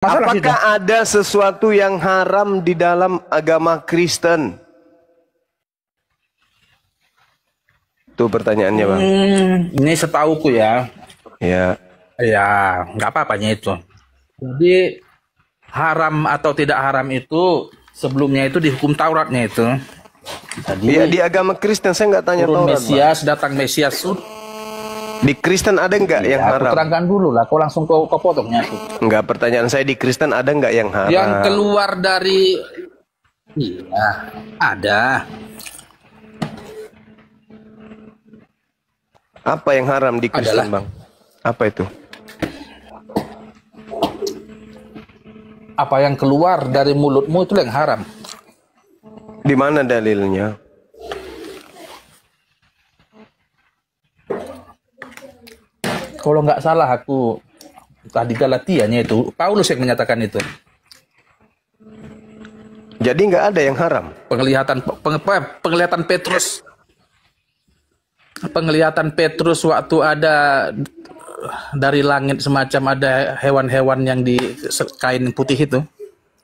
Masalah Apakah ada sesuatu yang haram di dalam agama Kristen? Itu pertanyaannya, Bang. Ini setauku ya. Ya. Ya, nggak apa-apanya itu. Jadi haram atau tidak haram itu sebelumnya itu di hukum Tauratnya itu. Jadi Ya, di agama Kristen saya nggak tanya turun Taurat, Bang. Mesias, datang Mesias. Di Kristen ada nggak yang Aku haram? terangkan dulu lah. Kau langsung kau potongnya tuh. Enggak, pertanyaan saya di Kristen ada nggak yang haram? Yang keluar dari, iya, ada. Apa yang haram di Kristen, Adalah. Bang? Apa itu? Apa yang keluar dari mulutmu itu yang haram. Di mana dalilnya? Kalau nggak salah aku tadi Galatianya itu Paulus yang menyatakan itu. Jadi nggak ada yang haram. Penglihatan Petrus. Penglihatan Petrus waktu ada dari langit semacam ada hewan-hewan yang di kain putih itu.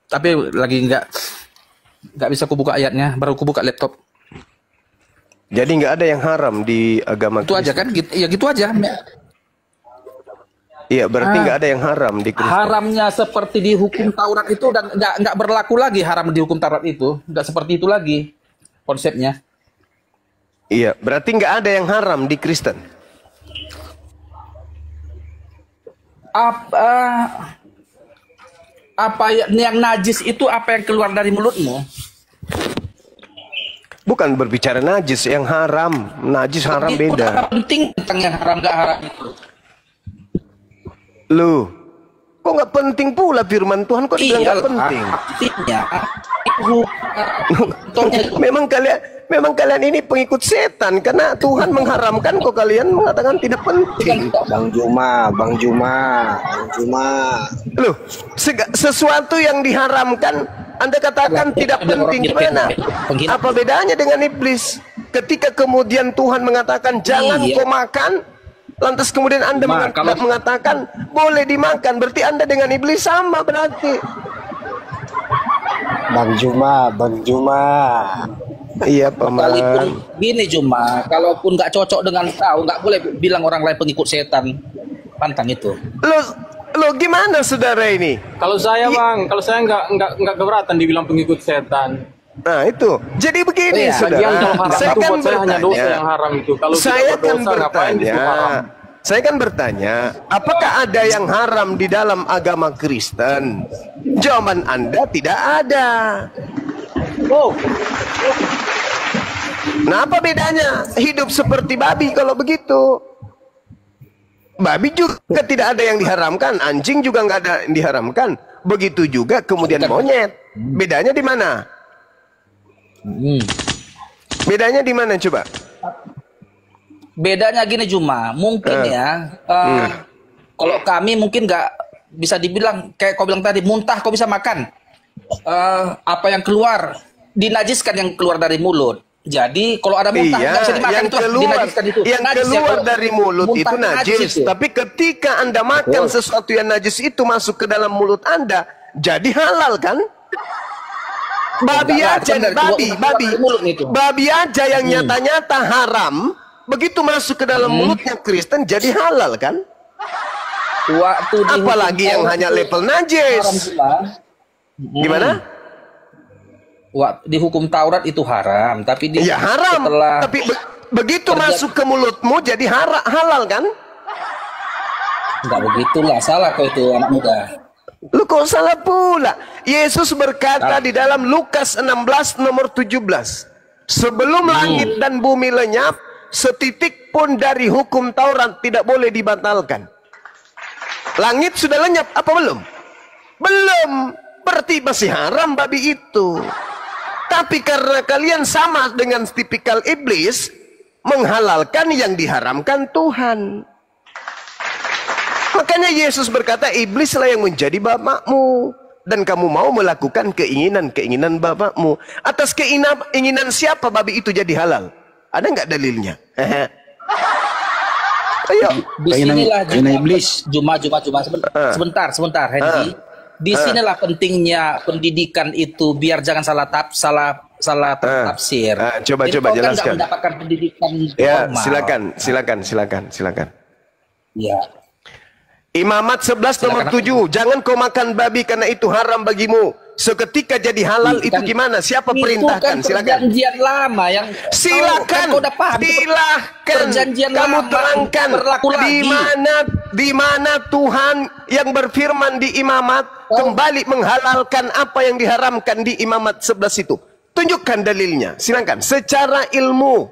Tapi lagi nggak bisa kubuka ayatnya, baru kubuka laptop. Jadi nggak ada yang haram di agama Itu aja kan? Ya gitu aja. Iya, berarti nggak ada yang haram di Kristen. Haramnya seperti di hukum Taurat itu udah nggak berlaku lagi haram di hukum Taurat itu. Nggak seperti itu lagi konsepnya. Iya, berarti nggak ada yang haram di Kristen. Apa yang najis itu apa yang keluar dari mulutmu? Bukan berbicara najis, yang haram. Najis haram beda. Apa penting tentang yang haram nggak haram itu? Loh, kok nggak penting pula firman Tuhan? Kok dibilang nggak penting? Artinya, memang kalian ini pengikut setan karena Tuhan mengharamkan, kok kalian mengatakan tidak penting. Bang Juma. Loh, sesuatu yang diharamkan Anda katakan tidak penting, gimana? Apa bedanya dengan iblis? Ketika kemudian Tuhan mengatakan jangan kau makan, lantas kemudian Anda mengatakan boleh dimakan, berarti Anda dengan iblis sama berarti. Bang Juma. Iya, Paman. Gini Juma, kalaupun nggak cocok dengan kau, nggak boleh bilang orang lain pengikut setan. Pantang itu. Lo gimana saudara ini? Kalau saya Bang, kalau saya nggak keberatan dibilang pengikut setan. Nah itu, jadi begini saudara. Saya kan bertanya, hanya dosa yang haram itu. Kalau saya kan bertanya, apakah ada yang haram di dalam agama Kristen? Jawaban Anda tidak ada. Nah, apa bedanya? Hidup seperti babi kalau begitu. Babi juga tidak ada yang diharamkan, anjing juga nggak ada yang diharamkan. Begitu juga kemudian monyet. Bedanya di mana? Bedanya di mana coba? Bedanya gini Juma, mungkin kalau kami mungkin nggak bisa dibilang kayak kau bilang tadi, muntah kau bisa makan. Apa yang keluar dinajiskan yang keluar dari mulut. Jadi kalau ada muntah nggak bisa dimakan, itu dinajiskan itu. Yang keluar dari mulut itu najis. Tapi ketika Anda makan sesuatu yang najis itu masuk ke dalam mulut Anda, jadi halal kan? Babi aja yang nyata-nyata haram, begitu masuk ke dalam mulutnya Kristen jadi halal kan? Apalagi yang hanya level najis. Gimana? Di hukum Taurat itu haram, tapi haram. Tapi begitu masuk ke mulutmu jadi halal kan? Enggak begitulah, salah kau itu anak muda. Lu kok salah pula? Yesus berkata di dalam Lukas 16 nomor 17, sebelum langit dan bumi lenyap, setitik pun dari hukum Taurat tidak boleh dibatalkan. Langit sudah lenyap apa belum? Belum. Berarti masih haram babi itu. Tapi karena kalian sama dengan tipikal iblis, menghalalkan yang diharamkan Tuhan. Makanya Yesus berkata, iblislah yang menjadi bapakmu. Dan kamu mau melakukan keinginan bapakmu. Atas keinginan siapa babi itu jadi halal? Ada nggak dalilnya? Ayo. Disinilah Juma, sebentar, Henry. Di sinilah pentingnya pendidikan itu biar jangan salah tafsir. Coba Jadi kau kan nggak jelaskan. mendapatkan pendidikan Ya, formal. silakan. Ya. Imamat 11 nomor 7. Jangan kau makan babi karena itu haram bagimu. Seketika jadi halal itu gimana? Siapa perintahkan? Itu kan perjanjian lama yang silakan. kau udah paham. Silakan. Perjanjian Kamu lama terangkan berlaku lagi. di mana Tuhan yang berfirman di imamat kembali menghalalkan apa yang diharamkan di imamat 11 itu. Tunjukkan dalilnya. Silakan. Secara ilmu.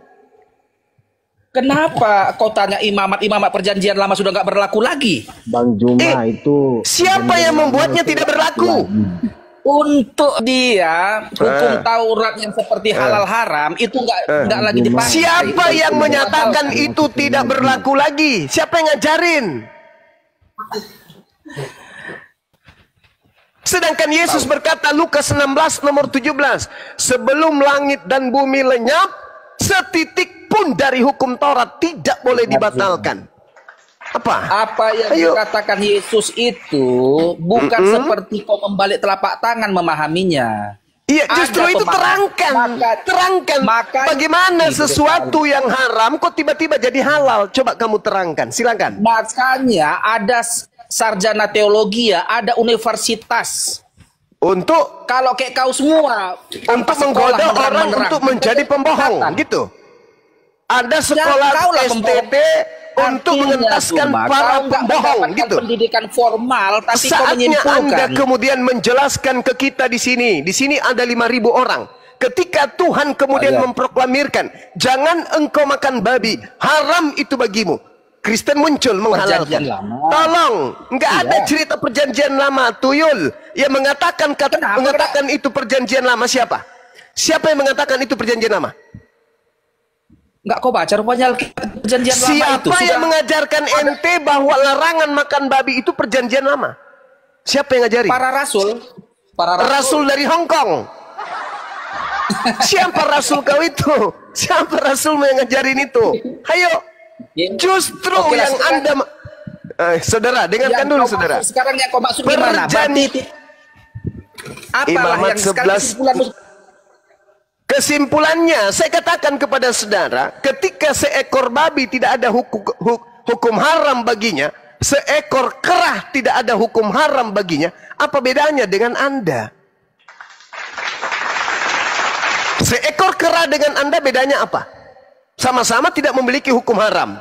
Kenapa kau tanya imamat perjanjian lama sudah nggak berlaku lagi? Bang Juma itu Siapa yang membuatnya tidak berlaku? Untuk dia hukum Taurat yang seperti halal haram itu nggak lagi dipakai. Siapa yang menyatakan itu tidak berlaku lagi? Siapa yang ngajarin? Sedangkan Yesus berkata Lukas 16 nomor 17, sebelum langit dan bumi lenyap, setitik pun dari hukum Taurat tidak boleh dibatalkan. Apa yang dikatakan Yesus itu bukan seperti kau membalik telapak tangan memahaminya. Iya, justru itu terangkan bagaimana sesuatu yang haram kok tiba-tiba jadi halal. Coba kamu terangkan, silakan. Makanya ada sarjana teologi, ada universitas. Untuk kalau kayak kau semua untuk menggoda orang untuk menjadi pembohong, gitu. Ada sekolah STT untuk mengentaskan para pembohong, gitu. Pendidikan formal, tapi saatnya Anda kemudian menjelaskan ke kita di sini. Di sini ada 5.000 orang. Ketika Tuhan kemudian memproklamirkan, jangan engkau makan babi, haram itu bagimu. Kristen muncul menghalalkan. Tolong, nggak ada cerita perjanjian lama, tuyul. Yang mengatakan itu perjanjian lama siapa? Siapa yang mengatakan itu perjanjian lama? Nggak kau baca rupanya perjanjian lama itu. Siapa yang mengajarkan ente bahwa larangan makan babi itu perjanjian lama? Siapa yang ngajari? Para rasul. Rasul dari Hong Kong. Siapa rasul kau itu? Siapa rasul yang ngajarin itu? Ayo. Justru yang Anda saudara, dengarkan dulu saudara. Sekarang yang kau maksud gimana? Apalah yang sekarang kesimpulannya, saya katakan kepada saudara, ketika seekor babi tidak ada hukum haram baginya, seekor kerah tidak ada hukum haram baginya, apa bedanya dengan Anda? Seekor kerah dengan Anda bedanya apa? Sama-sama tidak memiliki hukum haram.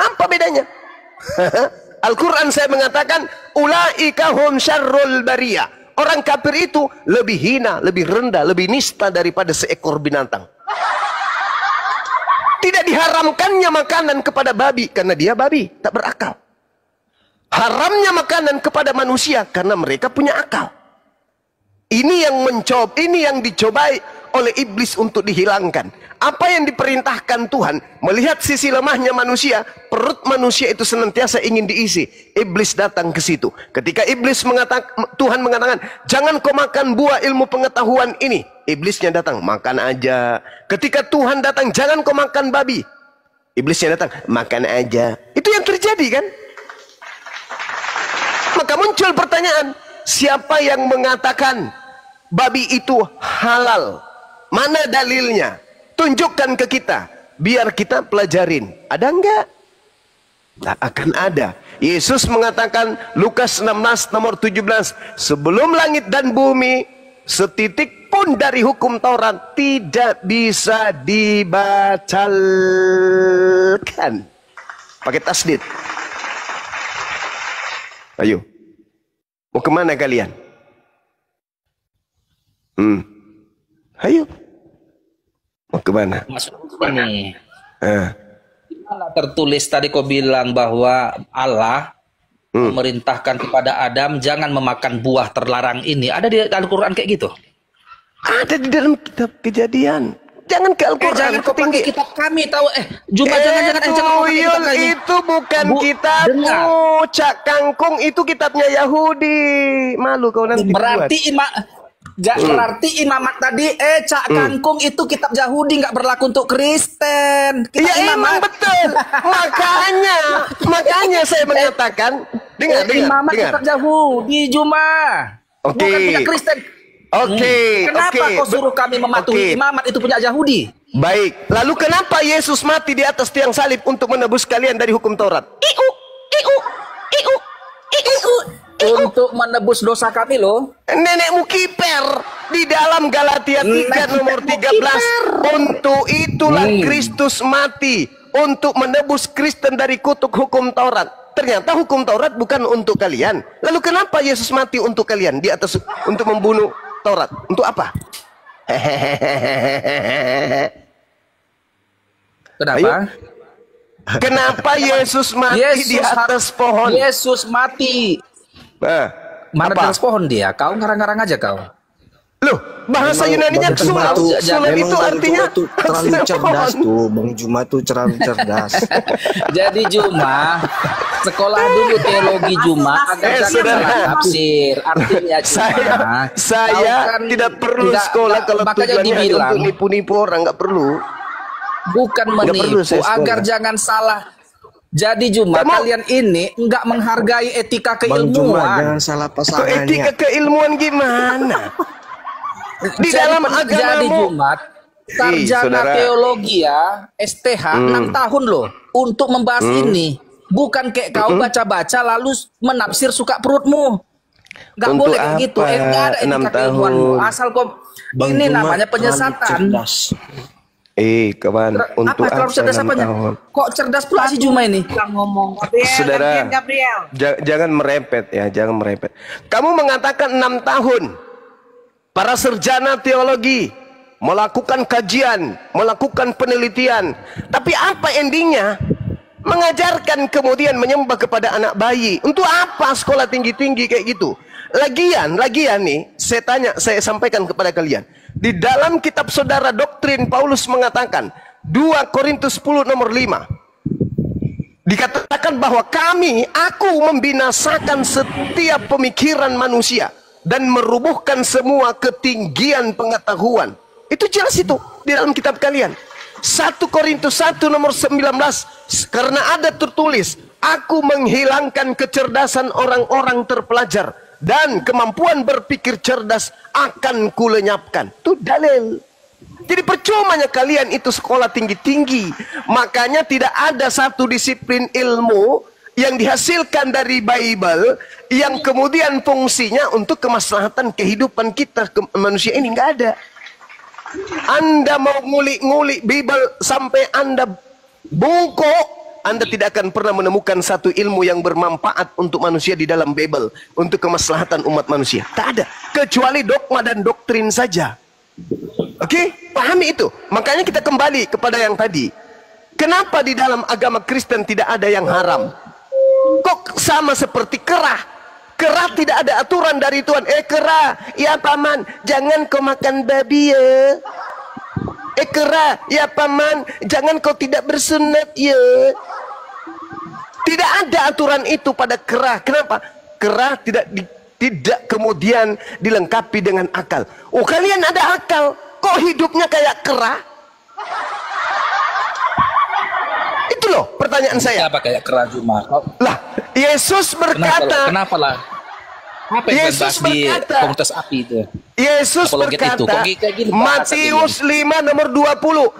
Apa bedanya? Al-Quran saya mengatakan, ulaika hum syarrul bariyah. Orang kafir itu lebih hina, lebih rendah, lebih nista daripada seekor binatang. Tidak diharamkannya makanan kepada babi karena dia babi, tak berakal. Haramnya makanan kepada manusia karena mereka punya akal. Ini yang dicobai oleh iblis untuk dihilangkan. Apa yang diperintahkan Tuhan, melihat sisi lemahnya manusia, perut manusia itu senantiasa ingin diisi. Iblis datang ke situ. Ketika Tuhan mengatakan, jangan kau makan buah ilmu pengetahuan ini. Iblisnya datang, makan aja. Ketika Tuhan datang, jangan kau makan babi. Iblisnya datang, makan aja. Itu yang terjadi kan? Maka muncul pertanyaan, siapa yang mengatakan babi itu halal? Mana dalilnya? Tunjukkan ke kita, biar kita pelajarin. Ada enggak? Tak akan ada. Yesus mengatakan Lukas 16 nomor 17, sebelum langit dan bumi, setitik pun dari hukum Taurat tidak bisa dibatalkan. Pakai tasdid. Ayo. Mau kemana kalian? Ayo. Mau kemana? Masuk ini. Dimana tertulis tadi kau bilang bahwa Allah memerintahkan kepada Adam jangan memakan buah terlarang ini. Ada di Al-Quran kayak gitu? Ada di dalam kitab Kejadian. Jangan ke Al-Quran. Jangan kau pakai kitab kami tahu. Cuma jangan itu bukan kitabmu. Cak Kangkung itu kitabnya Yahudi. Malu kau nanti. Berarti Berarti imamat tadi, Cak Kangkung itu kitab Yahudi nggak berlaku untuk Kristen. Kitab Ya emang betul. makanya saya mengatakan, dengar. Imamat kitab Yahudi, Juma. Oke. Bukan punya Kristen. Kenapa kau suruh kami mematuhi imamat itu punya Yahudi? Baik. Lalu kenapa Yesus mati di atas tiang salib untuk menebus kalian dari hukum Taurat? Untuk menebus dosa kami loh. Nenekmu kiper di dalam Galatia 3 nomor 13. Untuk itulah Kristus mati, untuk menebus Kristen dari kutuk hukum Taurat. Ternyata hukum Taurat bukan untuk kalian. Lalu kenapa Yesus mati untuk kalian di atas untuk membunuh Taurat? Untuk apa? Kenapa? Ayo. Kenapa Yesus mati di atas pohon? Yesus mati. Mana di atas pohon dia? Kau ngarang-ngarang aja kau. Loh, bahasa Yunaninya sulap. Sulap itu artinya terlalu cerdas tuh. Bang Juma tuh terlalu cerdas. Jadi Juma, sekolah dulu teologi Juma agar jangan salah tafsir. Artinya Juma, saya kan tidak perlu sekolah kalau tujuannya untuk nipu-nipu orang, nggak perlu. Bukan menipu, agar jangan salah. Jadi Juma, kalian ini enggak menghargai etika keilmuan. Bang Juma, jangan salah pasangannya. Etika keilmuan gimana? Di dalam agama. Jadi Jumat, sarjana teologi ya, STH 6 tahun loh untuk membahas ini. Bukan kayak kau baca-baca lalu menafsir suka perutmu. Gak boleh kayak gitu. Enggak ada etika keilmuanmu. Asal kau ini namanya penyesatan. Kawan, untuk apa cerdas apanya? Kok cerdas pula si Juma ini? Ngomong. Saudara, Gabriel. Jangan merepet ya, jangan merepet. Kamu mengatakan 6 tahun. Para sarjana teologi melakukan kajian, melakukan penelitian. Tapi apa endingnya? Mengajarkan kemudian menyembah kepada anak bayi. Untuk apa sekolah tinggi-tinggi kayak gitu? Lagian nih, saya sampaikan kepada kalian. Di dalam kitab saudara doktrin Paulus mengatakan 2 Korintus 10 nomor 5. Dikatakan bahwa aku membinasakan setiap pemikiran manusia dan merubuhkan semua ketinggian pengetahuan. Itu jelas itu di dalam kitab kalian. 1 Korintus 1 nomor 19. Karena ada tertulis, aku menghilangkan kecerdasan orang-orang terpelajar dan kemampuan berpikir cerdas akan kulenyapkan. Itu dalil. Jadi percumanya kalian itu sekolah tinggi-tinggi. Makanya tidak ada satu disiplin ilmu yang dihasilkan dari Bible yang kemudian fungsinya untuk kemaslahatan kehidupan kita manusia ini. Nggak ada. Anda mau ngulik-ngulik Bible sampai Anda bungkuk, Anda tidak akan pernah menemukan satu ilmu yang bermanfaat untuk manusia di dalam Bible, untuk kemaslahatan umat manusia. Tak ada, kecuali dogma dan doktrin saja. Oke, pahami itu. Makanya kita kembali kepada yang tadi. Kenapa di dalam agama Kristen tidak ada yang haram? Kok sama seperti kerah? Kerah tidak ada aturan dari Tuhan. Kerah, ya paman, jangan kau makan babi ya. Kerah, ya paman, jangan kau tidak bersunat ya. Tidak ada aturan itu pada kerah. Kenapa? Kerah tidak kemudian dilengkapi dengan akal. Oh, kalian ada akal, kok hidupnya kayak kerah? Itu loh pertanyaan saya. Apa kayak kerah Juma? Lah, Yesus berkata. Kenapa lah? Apa yang Yesus di berkata, komunitas api itu? Yesus berkata, Matius 5 nomor 20.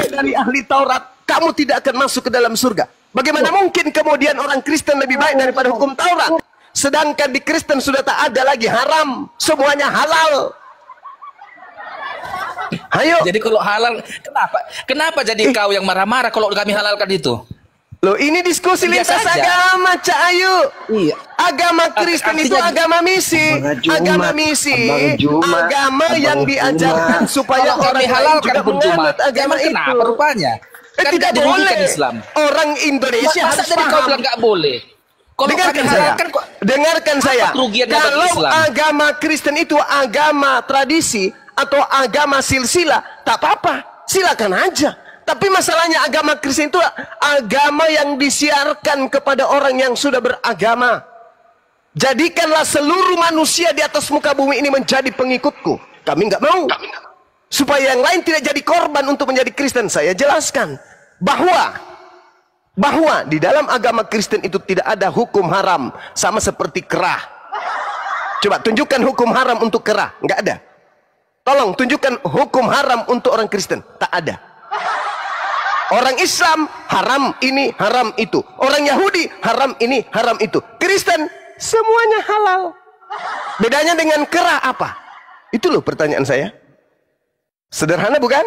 Dari ahli Taurat, kamu tidak akan masuk ke dalam surga. Bagaimana mungkin kemudian orang Kristen lebih baik daripada hukum Taurat? Sedangkan di Kristen sudah tak ada lagi haram, semuanya halal. Ayo. Jadi kalau halal, kenapa jadi kau yang marah-marah kalau kami halalkan itu? Loh, ini diskusi lintas agama, Cak Ayu. Iya. Agama Kristen itu agama misi. Agama misi. Agama yang diajarkan supaya orang halalkan juga menganut agama itu. Kenapa rupanya? Kan tidak boleh. Islam. Orang Indonesia harus paham. Kau bilang nggak boleh. Dengarkan saya. Dengarkan saya. Kalau agama Kristen itu agama tradisi atau agama silsilah, tak apa-apa. Silakan aja. Tapi masalahnya agama Kristen itu agama yang disiarkan kepada orang yang sudah beragama. Jadikanlah seluruh manusia di atas muka bumi ini menjadi pengikutku. Kami nggak mau. Supaya yang lain tidak jadi korban untuk menjadi Kristen. Saya jelaskan bahwa di dalam agama Kristen itu tidak ada hukum haram. Sama seperti kerah. Coba tunjukkan hukum haram untuk kerah. Nggak ada. Tolong tunjukkan hukum haram untuk orang Kristen. Tak ada. Orang Islam haram ini, haram itu. Orang Yahudi haram ini, haram itu. Kristen semuanya halal. Bedanya dengan kerah apa? Itu loh pertanyaan saya. Sederhana bukan?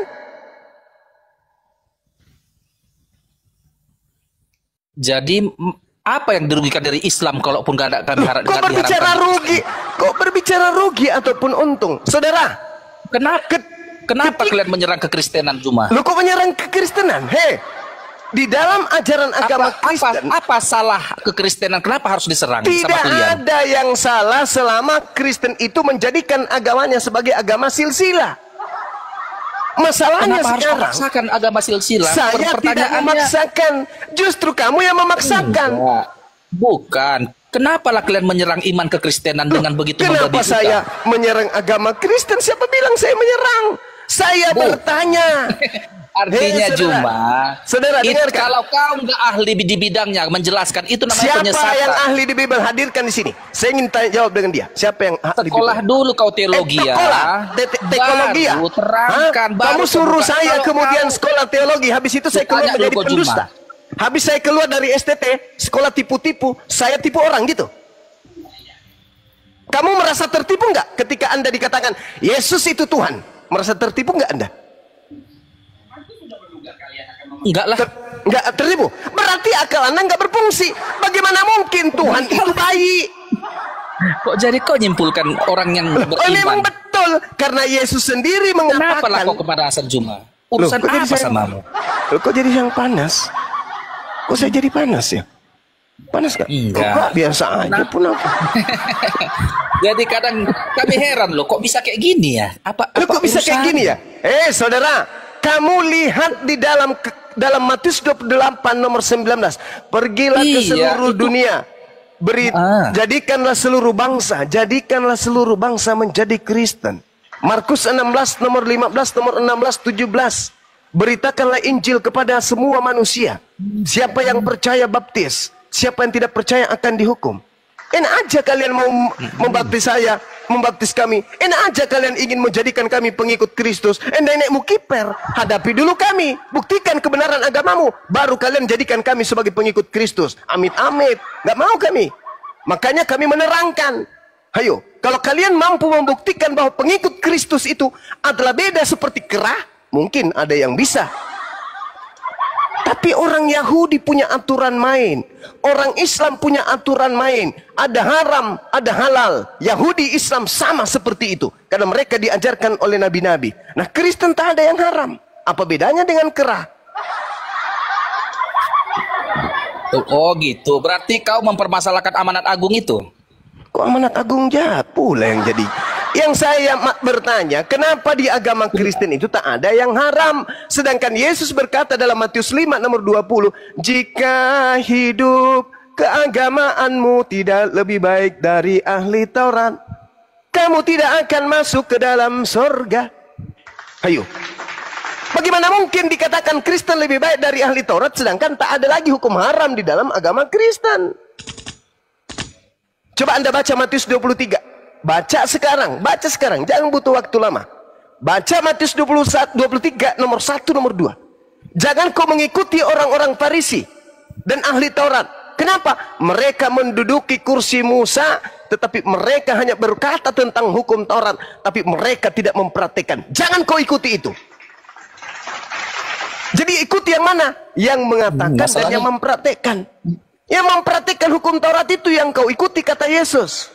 Jadi apa yang dirugikan dari Islam kalaupun gak ada kami harap? Kok berbicara rugi? Kok berbicara rugi ataupun untung? Saudara, Kenapa kalian menyerang kekristenan Juma? lu kok menyerang kekristenan? Hei, di dalam ajaran agama Kristen apa salah kekristenan? Kenapa harus diserang sama tidak kalian? ada yang salah selama Kristen itu menjadikan agamanya sebagai agama silsilah. Masalahnya Kenapa harus sekarang memaksakan agama silsilah? saya tidak memaksakan, justru kamu yang memaksakan. Enggak. Bukan. Kenapa lah kalian menyerang iman kekristenan dengan begitu Kenapa menggadi saya menyerang agama Kristen? Siapa bilang saya menyerang? Saya bertanya. Artinya Hei, saudara, dengarkan. kalau kau nggak ahli di bidangnya menjelaskan itu namanya Siapa penyesatan. yang ahli di Bible hadirkan di sini? Saya ingin tanya jawab dengan dia. Siapa yang ahli Sekolah di Bible? dulu kau teologi ya. Teologi ya? Baru terangkan. Hah? Kamu suruh saya kemudian sekolah teologi. Habis itu saya keluar Tanya menjadi dulu kau, pendusta. Habis saya keluar dari STT, sekolah tipu-tipu, saya tipu orang gitu. Kamu merasa tertipu nggak ketika Anda dikatakan Yesus itu Tuhan? Merasa tertipu nggak Anda? Enggak lah. Nggak tertipu. Berarti akal Anda nggak berfungsi. Bagaimana mungkin Tuhan itu baik? Kok jadi kau nyimpulkan orang yang Oh, memang beriman? betul. Karena Yesus sendiri Kenapa lah mengatakan. kau kepanasan Juma? Urusan Loh, kok jadi apa saya- samamu? Loh, kok jadi yang panas? Kok saya jadi panas ya? Panas gak? Enggak. Biasa aja pun aku. Jadi kadang kami heran loh, kok bisa kayak gini ya? Loh, kok bisa kayak gini ya? Saudara, kamu lihat di dalam Matius 28 nomor 19. Pergilah ke Iya, seluruh itu. dunia. Jadikanlah seluruh bangsa menjadi Kristen. Markus 16 nomor 15 nomor 16 17. Beritakanlah Injil kepada semua manusia. Siapa yang percaya baptis, siapa yang tidak percaya akan dihukum. Enak aja kalian mau membaptis saya, membaptis kami. Enak aja kalian ingin menjadikan kami pengikut Kristus. Enak-enak mukiper, hadapi dulu kami, buktikan kebenaran agamamu, baru kalian jadikan kami sebagai pengikut Kristus. Amit-amit, nggak mau kami. Makanya kami menerangkan. Hayo, kalau kalian mampu membuktikan bahwa pengikut Kristus itu adalah beda seperti kerah, mungkin ada yang bisa. Tapi orang Yahudi punya aturan main. Orang Islam punya aturan main. Ada haram, ada halal. Yahudi, Islam sama seperti itu. Karena mereka diajarkan oleh nabi-nabi. Nah, Kristen tak ada yang haram. Apa bedanya dengan kerah? Oh gitu, berarti kau mempermasalahkan amanat agung itu? Kok amanat agung jahat pula yang jadi? Yang saya bertanya, kenapa di agama Kristen itu tak ada yang haram? Sedangkan Yesus berkata dalam Matius 5 nomor 20, jika hidup keagamaanmu tidak lebih baik dari ahli Taurat, kamu tidak akan masuk ke dalam surga. Ayo. Bagaimana mungkin dikatakan Kristen lebih baik dari ahli Taurat, sedangkan tak ada lagi hukum haram di dalam agama Kristen? Coba Anda baca Matius 23. Baca sekarang, jangan butuh waktu lama. Baca Matius 23 nomor 1 nomor 2. Jangan kau mengikuti orang-orang Farisi dan ahli Taurat. Kenapa? Mereka menduduki kursi Musa, tetapi mereka hanya berkata tentang hukum Taurat, tapi mereka tidak mempraktikkan. Jangan kau ikuti itu. Jadi ikuti yang mana? Yang mengatakan dan yang mempraktikkan. Yang mempraktikkan hukum Taurat itu yang kau ikuti, kata Yesus.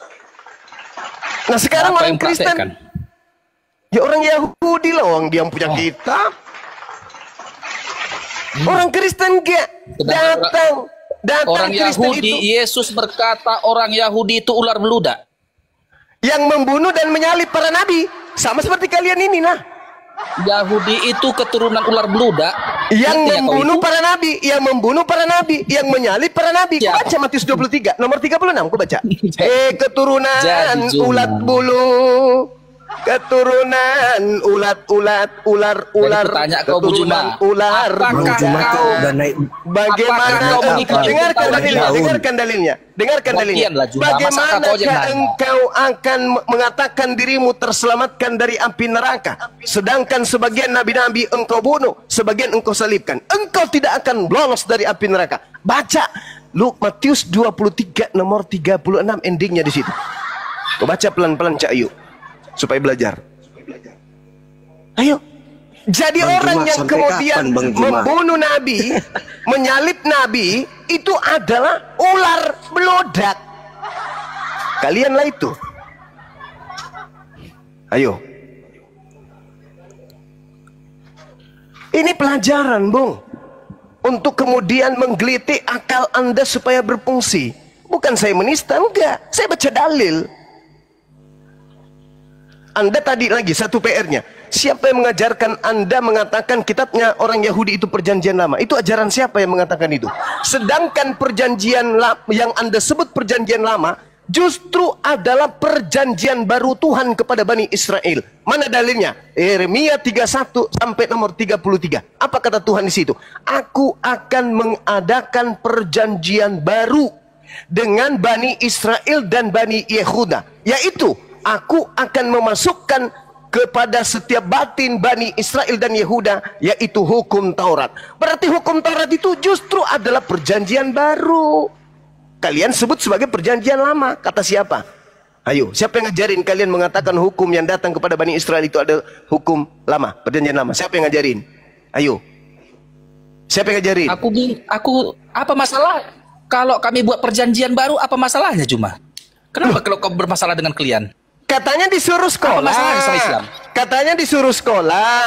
Nah sekarang Apa orang yang Kristen, praktekkan? ya orang Yahudi lah, orang dia yang punya kitab. Orang Kristen datang Orang Kristen Yahudi, itu Yesus berkata orang Yahudi itu ular beludak. yang membunuh dan menyalib para nabi, sama seperti kalian ini nah. Yahudi itu keturunan ular beludak. Yang Ngerti ya kau membunuh itu? para nabi, yang membunuh para nabi, yang menyalib para nabi. Kau Siapa? baca Matius 23 nomor 36, kau baca. Keturunan Jadi, Juma. ulat bulu, keturunan ulat-ulat, ular-ular, Jadi tanya kau, Bu keturunan Juma, ular. apakah Bang Juma kau- tuh udah naik. Bagaimana Apakah kau mengikuti dengarkan hukum dalilnya, Taurat? dengarkan dalilnya, dengarkan dalilnya. Bagian lah, Juma. Bagaimana Masa kau aja nanya? engkau akan mengatakan dirimu terselamatkan dari api neraka, sedangkan sebagian nabi-nabi engkau bunuh, sebagian engkau salibkan. Engkau tidak akan lolos dari api neraka. Baca Matius 23 nomor 36, endingnya di situ. Kau baca pelan-pelan Cak Ayu supaya belajar. Ayo. Jadi Bang orang Juma, yang sampai kemudian kapan, Bang Juma? membunuh nabi, menyalib nabi, itu adalah ular belodak. Kalianlah itu. Ayo. Ini pelajaran, Bung. Untuk kemudian menggelitik akal Anda supaya berfungsi. Bukan saya menista, enggak. Saya baca dalil. Anda tadi lagi satu PR-nya. Siapa yang mengajarkan Anda mengatakan kitabnya orang Yahudi itu perjanjian lama? Itu ajaran siapa yang mengatakan itu? Sedangkan perjanjian yang Anda sebut perjanjian lama justru adalah perjanjian baru Tuhan kepada Bani Israel. Mana dalilnya? Yeremia 31 sampai nomor 33. Apa kata Tuhan di situ? Aku akan mengadakan perjanjian baru dengan Bani Israel dan Bani Yehuda, yaitu aku akan memasukkan kepada setiap batin Bani Israel dan Yehuda, yaitu hukum Taurat. Berarti hukum Taurat itu justru adalah perjanjian baru. Kalian sebut sebagai perjanjian lama. Kata siapa? Ayo, siapa yang ngajarin kalian mengatakan hukum yang datang kepada Bani Israel itu ada hukum lama, perjanjian lama? Siapa yang ngajarin? Ayo. Siapa yang ngajarin? Aku apa masalah kalau kami buat perjanjian baru, apa masalahnya Juma? Kenapa kalau kau bermasalah dengan kalian? Katanya disuruh sekolah. Apa masalahnya sama Islam? Katanya disuruh sekolah.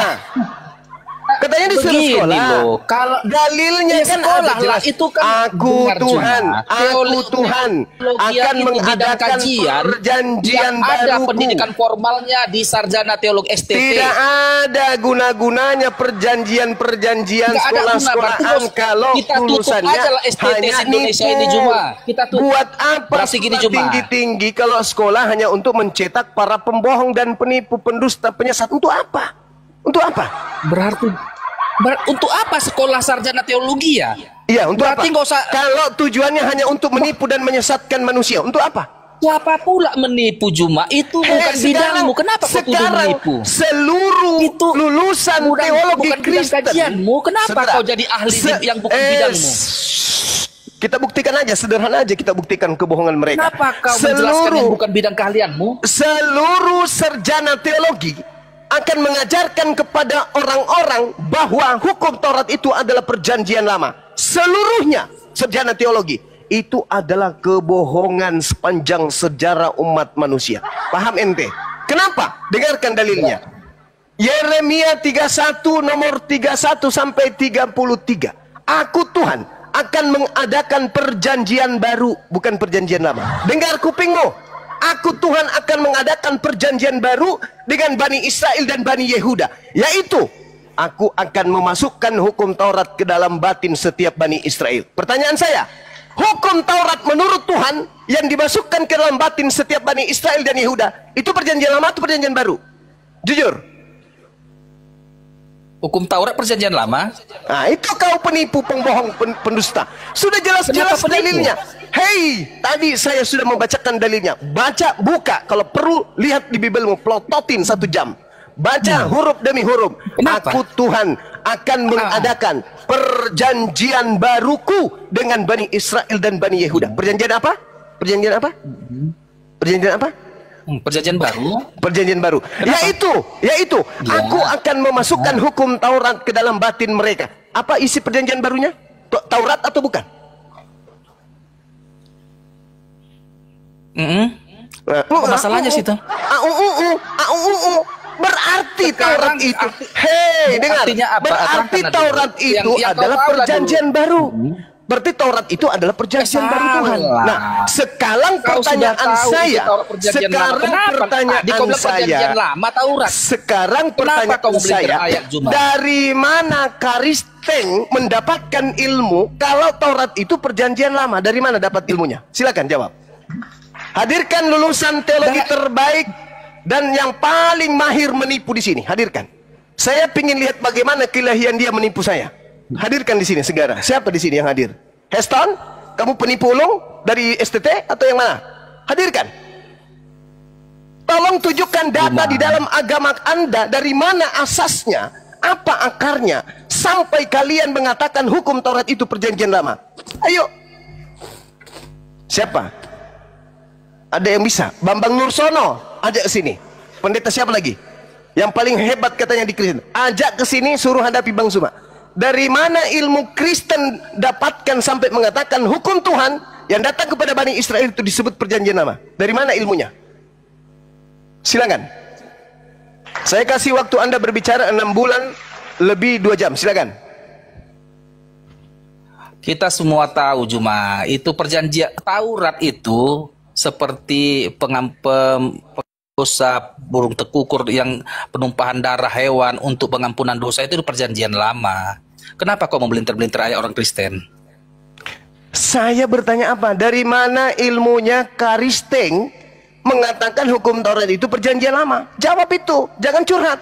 Katanya disuruh Begini sekolah. loh, kalau dalilnya ya kan sekolah ada jelas. lah, itu kan Aku dengar, Tuhan, Juma. aku Teologi- Tuhan teologi akan itu bidang mengadakan kajian perjanjian yang ada baruku. pendidikan formalnya di sarjana teologi STT. Tidak ada guna-gunanya perjanjian-perjanjian Nggak ada guna, sekolah-sekolahan berarti kalau kita tutup lulusannya aja lah STT hanya Indonesia nipu. ini, Juma. Kita tutup. Buat apa Berarti gini, sekolah Juma. tinggi-tinggi kalau sekolah hanya untuk mencetak para pembohong dan penipu, pendusta, penyesat? Untuk apa? Untuk apa? Untuk apa sekolah sarjana teologi ya? Iya, untuk Berarti apa? nggak usah. Kalau tujuannya hanya untuk menipu dan menyesatkan manusia, untuk apa? Siapa pula menipu Juma? Itu bukan bidangmu. Kenapa kau tuduh sekarang menipu? seluruh Itu lulusan teologi bukan bidang Kristen. kajianmu. Kenapa Saudara, kau jadi ahli yang bukan bidangmu? Kita buktikan aja, sederhana aja kita buktikan kebohongan mereka. Kenapa kau menjelaskan yang bukan bidang keahlianmu? Seluruh sarjana teologi akan mengajarkan kepada orang-orang bahwa hukum Taurat itu adalah perjanjian lama. Seluruhnya sarjana teologi itu adalah kebohongan sepanjang sejarah umat manusia. Paham ente? Kenapa? Dengarkan dalilnya. Yeremia 31 nomor 31 sampai 33. Aku Tuhan akan mengadakan perjanjian baru, bukan perjanjian lama. Dengar kupingmu. Aku Tuhan akan mengadakan perjanjian baru dengan Bani Israel dan Bani Yehuda, yaitu aku akan memasukkan hukum Taurat ke dalam batin setiap Bani Israel. Pertanyaan saya, hukum Taurat menurut Tuhan yang dimasukkan ke dalam batin setiap Bani Israel dan Yehuda, itu perjanjian lama atau perjanjian baru? Jujur. Hukum Taurat perjanjian lama. Nah, itu kau penipu, pembohong, pendusta. Sudah jelas-jelas Kenapa penipu? dalilnya. Hei, tadi saya sudah membacakan dalilnya. Baca, buka. Kalau perlu, lihat di Bibelmu. Pelototin 1 jam. Baca huruf demi huruf. Kenapa? Aku Tuhan akan mengadakan perjanjian baruku dengan Bani Israel dan Bani Yehuda. Perjanjian apa? Perjanjian apa? Perjanjian apa? Perjanjian baru. Perjanjian baru. Yaitu Ya. aku akan memasukkan hukum Taurat ke dalam batin mereka. Apa isi perjanjian barunya? Taurat atau bukan? Apa masalahnya sih itu? Berarti Sekarang Taurat itu. Hei, dengar. artinya apa? Berarti Terangkan, Taurat Adil. itu Yang kau adalah tahu lah perjanjian baru. Berarti Taurat itu adalah perjanjian baru Tuhan. Salah. Nah, sekarang Kau sudah pertanyaan tahu saya, isi Taurat perjanjian lama. sekarang Kenapa? pertanyaan Kau bilang saya, perjanjian lama Taurat. sekarang Kenapa kau pertanyaan membeli saya, ayat Jumat? dari mana Karisteng mendapatkan ilmu kalau Taurat itu perjanjian lama? Dari mana dapat ilmunya? Silakan jawab. Hadirkan lulusan teologi terbaik dan yang paling mahir menipu di sini. Hadirkan. Saya ingin lihat bagaimana keilahian dia menipu saya. Hadirkan di sini segera. Siapa di sini yang hadir? Heston, kamu penipu ulung dari STT atau yang mana? Hadirkan. Tolong tunjukkan data di dalam agama Anda, dari mana asasnya, apa akarnya, sampai kalian mengatakan hukum Taurat itu perjanjian lama. Ayo. Siapa? Ada yang bisa? Bambang Nursono, ajak ke sini. Pendeta siapa lagi? Yang paling hebat katanya di Kristen. Ajak ke sini, suruh hadapi Bang Suma. Dari mana ilmu Kristen dapatkan sampai mengatakan hukum Tuhan yang datang kepada Bani Israel itu disebut perjanjian lama? Dari mana ilmunya? Silakan. Saya kasih waktu Anda berbicara 6 bulan lebih 2 jam. Silakan. Kita semua tahu Juma, itu perjanjian Taurat itu seperti dosa burung tekukur yang penumpahan darah hewan untuk pengampunan dosa itu perjanjian lama. Kenapa kau membelinter-belinter ayat orang Kristen? Saya bertanya apa? Dari mana ilmunya Karisteng mengatakan hukum Taurat itu perjanjian lama? Jawab itu, jangan curhat.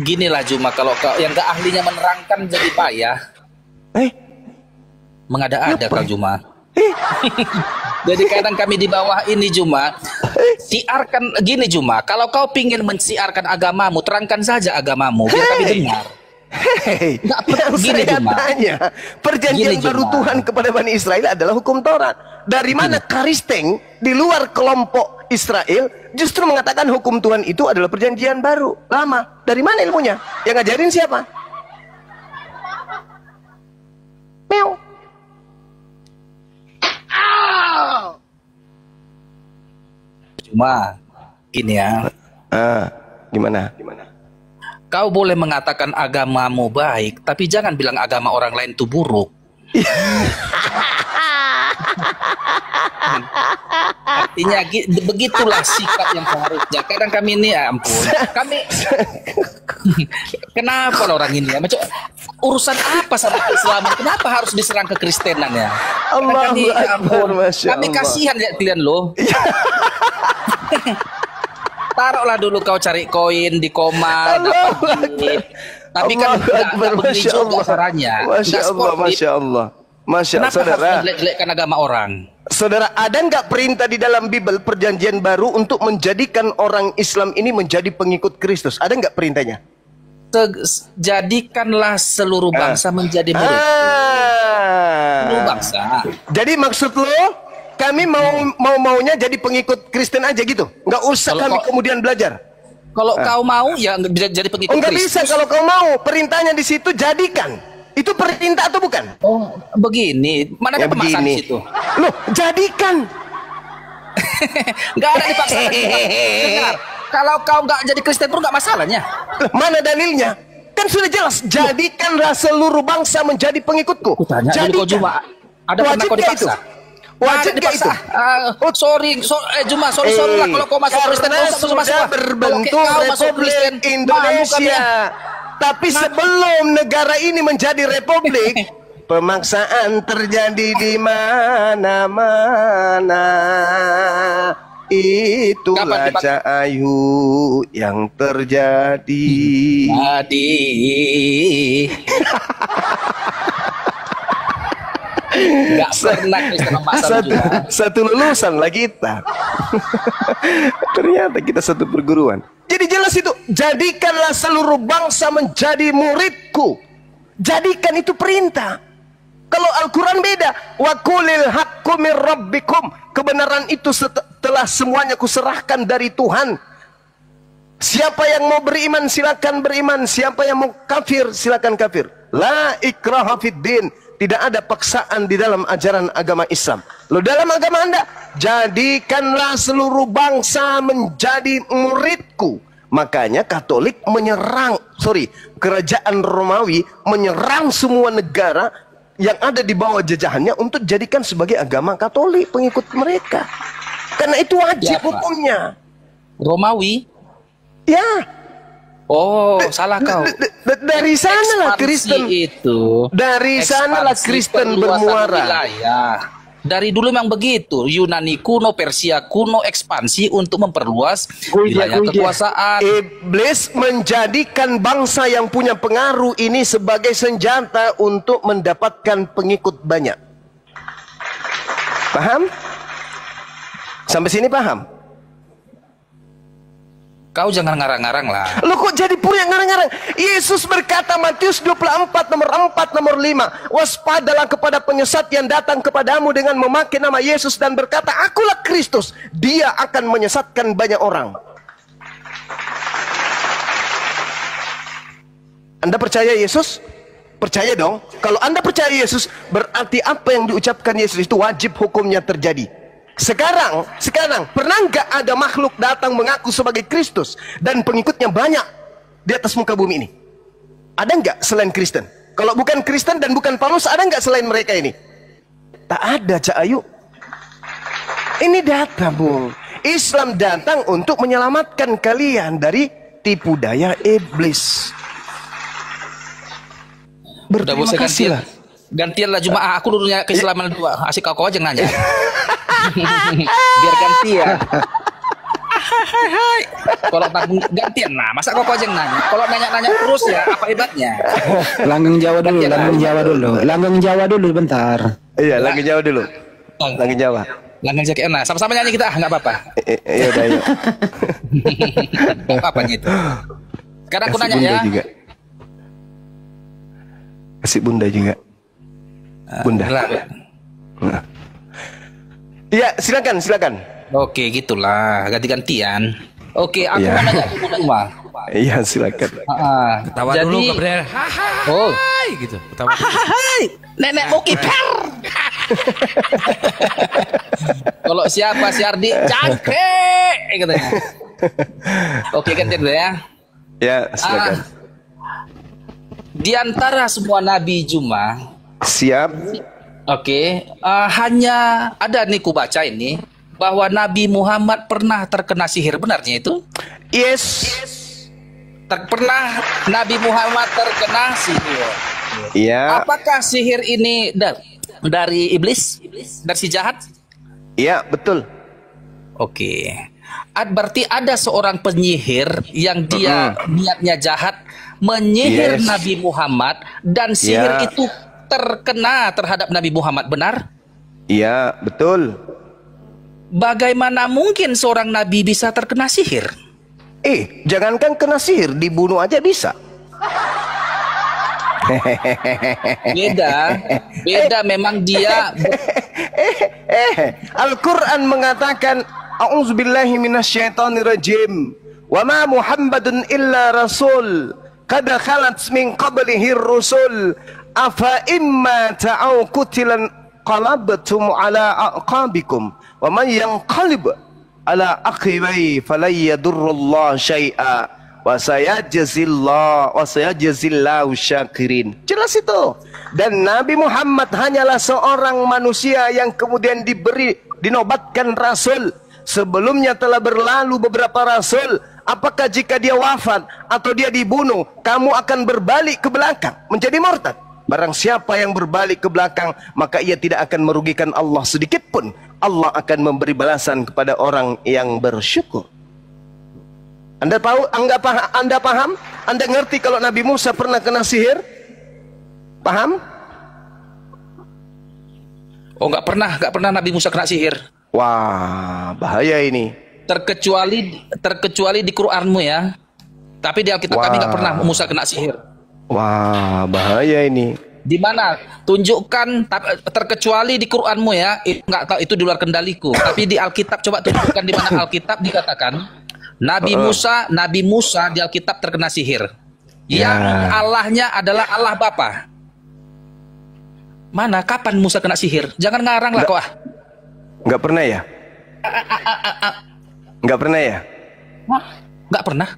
Ginilah Juma, kalau kau yang gak ahlinya menerangkan jadi payah. Mengada-ada kau Juma. Jadi kadang kami di bawah ini Juma, siarkan gini Juma, kalau kau pingin mensiarkan agamamu, terangkan saja agamamu, biar kami dengar. Yang saya tanya, perjanjian baru Tuhan kepada Bani Israel adalah hukum Taurat. Dari mana Karisteng di luar kelompok Israel justru mengatakan hukum Tuhan itu adalah perjanjian baru lama? Dari mana ilmunya? Yang ngajarin siapa? Meow. Cuma ini ya. Gimana? Kau boleh mengatakan agamamu baik, tapi jangan bilang agama orang lain itu buruk. Artinya begitulah sikap yang seharusnya. Kadang kami ini, ya ampun, kami kenapa orang ini ya? Macam urusan apa sama keislaman? Kenapa harus diserang kekristenan ya? Allahu Akbar, Masya Kami Allah. kasihan lihat kalian loh. Taruhlah dulu kau cari koin di koma, dapat duit. Tapi kan nggak begini juga caranya. Masya Allah, Masya Allah. Masya Allah, Kenapa saudara. harus menjelek-jelekkan agama orang? Saudara, ada nggak perintah di dalam Bible perjanjian baru untuk menjadikan orang Islam ini menjadi pengikut Kristus? Ada nggak perintahnya? Jadikanlah seluruh bangsa menjadi murid. Seluruh bangsa. Jadi maksud lo, kami maunya jadi pengikut Kristen aja gitu? Nggak usah Kalau kemudian belajar? Kalau kau mau ya bisa jadi pengikut Nggak Kristus. bisa kalau kau mau. Perintahnya di situ jadikan. Itu perintah atau bukan? Oh, begini. Mana ada Ya pemaksaan begini. di situ? Loh, jadikan. Nggak ada dipaksaan. Dengar, kalau kau nggak jadi Kristen pun nggak masalahnya. Loh, mana dalilnya? Kan sudah jelas. Jadikanlah seluruh bangsa menjadi pengikutku. Tanya dulu kau Juma. Ada pernah kau dipaksa? Wajib nggak itu? Juma, sorry lah kalau kau masuk Kristen kau Karena usah masuk. sudah berbentuk Kalau kau masuk Kristen, Republik Indonesia. Tapi sebelum negara ini menjadi republik, pemaksaan terjadi di mana-mana. Itulah Cahayu yang terjadi. Nggak pernah Kristen memaksa juga. Satu lulusan lah kita. Ternyata kita satu perguruan. Jadi jelas itu, jadikanlah seluruh bangsa menjadi muridku. Jadikan itu perintah. Kalau Al-Quran beda. Wa qulil haqqu mir rabbikum. Kebenaran itu setelah semuanya kuserahkan dari Tuhan. Siapa yang mau beriman silakan beriman. Siapa yang mau kafir silakan kafir. La ikraha fid din. Tidak ada paksaan di dalam ajaran agama Islam. Lalu dalam agama Anda, jadikanlah seluruh bangsa menjadi muridku. Makanya Katolik kerajaan Romawi menyerang semua negara yang ada di bawah jajahannya untuk jadikan sebagai agama Katolik pengikut mereka. Karena itu wajib Ya, Pak. hukumnya. Romawi. Ya, Oh, salah kau. dari sanalah Ekspansi Kristen itu. dari sanalah Ekspansi Kristen perluasan bermuara. wilayah. Dari dulu memang begitu. Yunani kuno, Persia kuno, ekspansi untuk memperluas wilayah kekuasaan. Iblis menjadikan bangsa yang punya pengaruh ini sebagai senjata untuk mendapatkan pengikut banyak. Paham? Sampai sini paham? Kau jangan ngarang-ngarang lah. Lu kok jadi pura yang ngarang-ngarang? Yesus berkata Matius 24 nomor 4 nomor 5, waspadalah kepada penyesat yang datang kepadamu dengan memakai nama Yesus dan berkata, akulah Kristus. Dia akan menyesatkan banyak orang. Anda percaya Yesus? Percaya dong. Kalau Anda percaya Yesus, berarti apa yang diucapkan Yesus itu wajib hukumnya terjadi. Sekarang, pernah nggak ada makhluk datang mengaku sebagai Kristus dan pengikutnya banyak di atas muka bumi ini? Ada nggak selain Kristen? Kalau bukan Kristen dan bukan Paulus, ada nggak selain mereka ini? Tak ada, Cak Ayu. Ini data, Bung. Islam datang untuk menyelamatkan kalian dari tipu daya iblis. Udah Berterima bosan kasih lah. gantianlah Jumaah. Aku dulunya keislaman dua. Asik kau aja nanya. Biar gantian. Hai. Kalau gantian nah, masa kau aja nanya? Kalau nanya-nanya terus ya, apa hebatnya? Langgeng Jawa dulu, bentar. Iya, lagi Jawa dulu. Lagi Jawa. Langgeng jaket. Nah, sama-sama nyanyi kita, nggak apa-apa. Iya udah, yuk. Nggak apa-apa gitu. Sekarang aku Kasih nanya bunda ya. juga. Kasih bunda juga. Bunda. Nah. Iya, silakan. Oke, gitulah, ganti-gantian. Oke, aku Iya. mau nanya dulu semua. Iya, silakan. Ketawa Jadi, dulu Gabriel. oh, Hai gitu. Ketawa dulu. hai, nenek mau kiper. Kalau siapa si Ardi, cangkrik, katanya. Oke, gantian dulu ya. Ya, silakan. Di antara semua nabi Juma, Siap. oke, hanya ada nih ku baca ini bahwa Nabi Muhammad pernah terkena sihir, benarnya itu? Yes. Pernah Nabi Muhammad terkena sihir. Iya. Apakah sihir ini dari iblis? Dari si jahat? Iya, betul. Oke. Berarti ada seorang penyihir yang dia niatnya jahat menyihir Yes. Nabi Muhammad dan sihir Ya. itu terkena terhadap Nabi Muhammad, benar? Iya, betul. Bagaimana mungkin seorang nabi bisa terkena sihir? Jangankan kena sihir, dibunuh aja bisa. Beda memang dia. Al-Quran mengatakan, A'udzubillahi minasyaitonirrajim. Wa ma Muhammadun illa rasul qad khalat min qablihi rusul afa imma ta'au qutilan qalabtum ala aqabikum wa man yanqalib ala aqibai falan yadurrullah syai'a wa sayajzillahu syakirin. Jelas itu. Dan Nabi Muhammad hanyalah seorang manusia yang kemudian dinobatkan rasul. Sebelumnya telah berlalu beberapa rasul. Apakah jika dia wafat atau dia dibunuh, kamu akan berbalik ke belakang menjadi murtad? Barang siapa yang berbalik ke belakang, maka ia tidak akan merugikan Allah sedikit pun. Allah akan memberi balasan kepada orang yang bersyukur. Anda tahu? Anda paham? Anda ngerti kalau Nabi Musa pernah kena sihir? Paham? Oh, nggak pernah Nabi Musa kena sihir. Wah, bahaya ini. Terkecuali di Quranmu ya. Tapi di Alkitab kami nggak pernah Musa kena sihir. Wah, bahaya ini. Di mana? Tunjukkan, terkecuali di Quranmu ya. Itu nggak tahu, itu di luar kendaliku. Tapi di Alkitab coba tunjukkan di mana Alkitab dikatakan Nabi Musa di Alkitab terkena sihir. Yang Allahnya adalah Allah Bapa. Mana? Kapan Musa kena sihir? Jangan ngarang lah kau. Nggak pernah ya? Nggak pernah ya? Nggak pernah.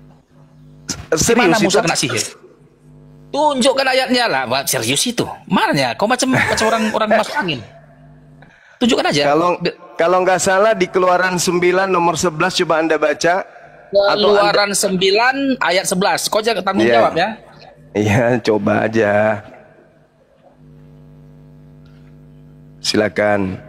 Serius Mana Musa itu? kena sihir? Tunjukkan ayatnya lah. Wah, serius itu. Marahnya kau macam orang masuk angin. Tunjukkan aja. Kalau nggak salah di Keluaran 9 nomor 11 coba Anda baca. Keluaran 9 ayat 11. Kau jangan tanggung jawab ya. Iya, coba aja. Silakan.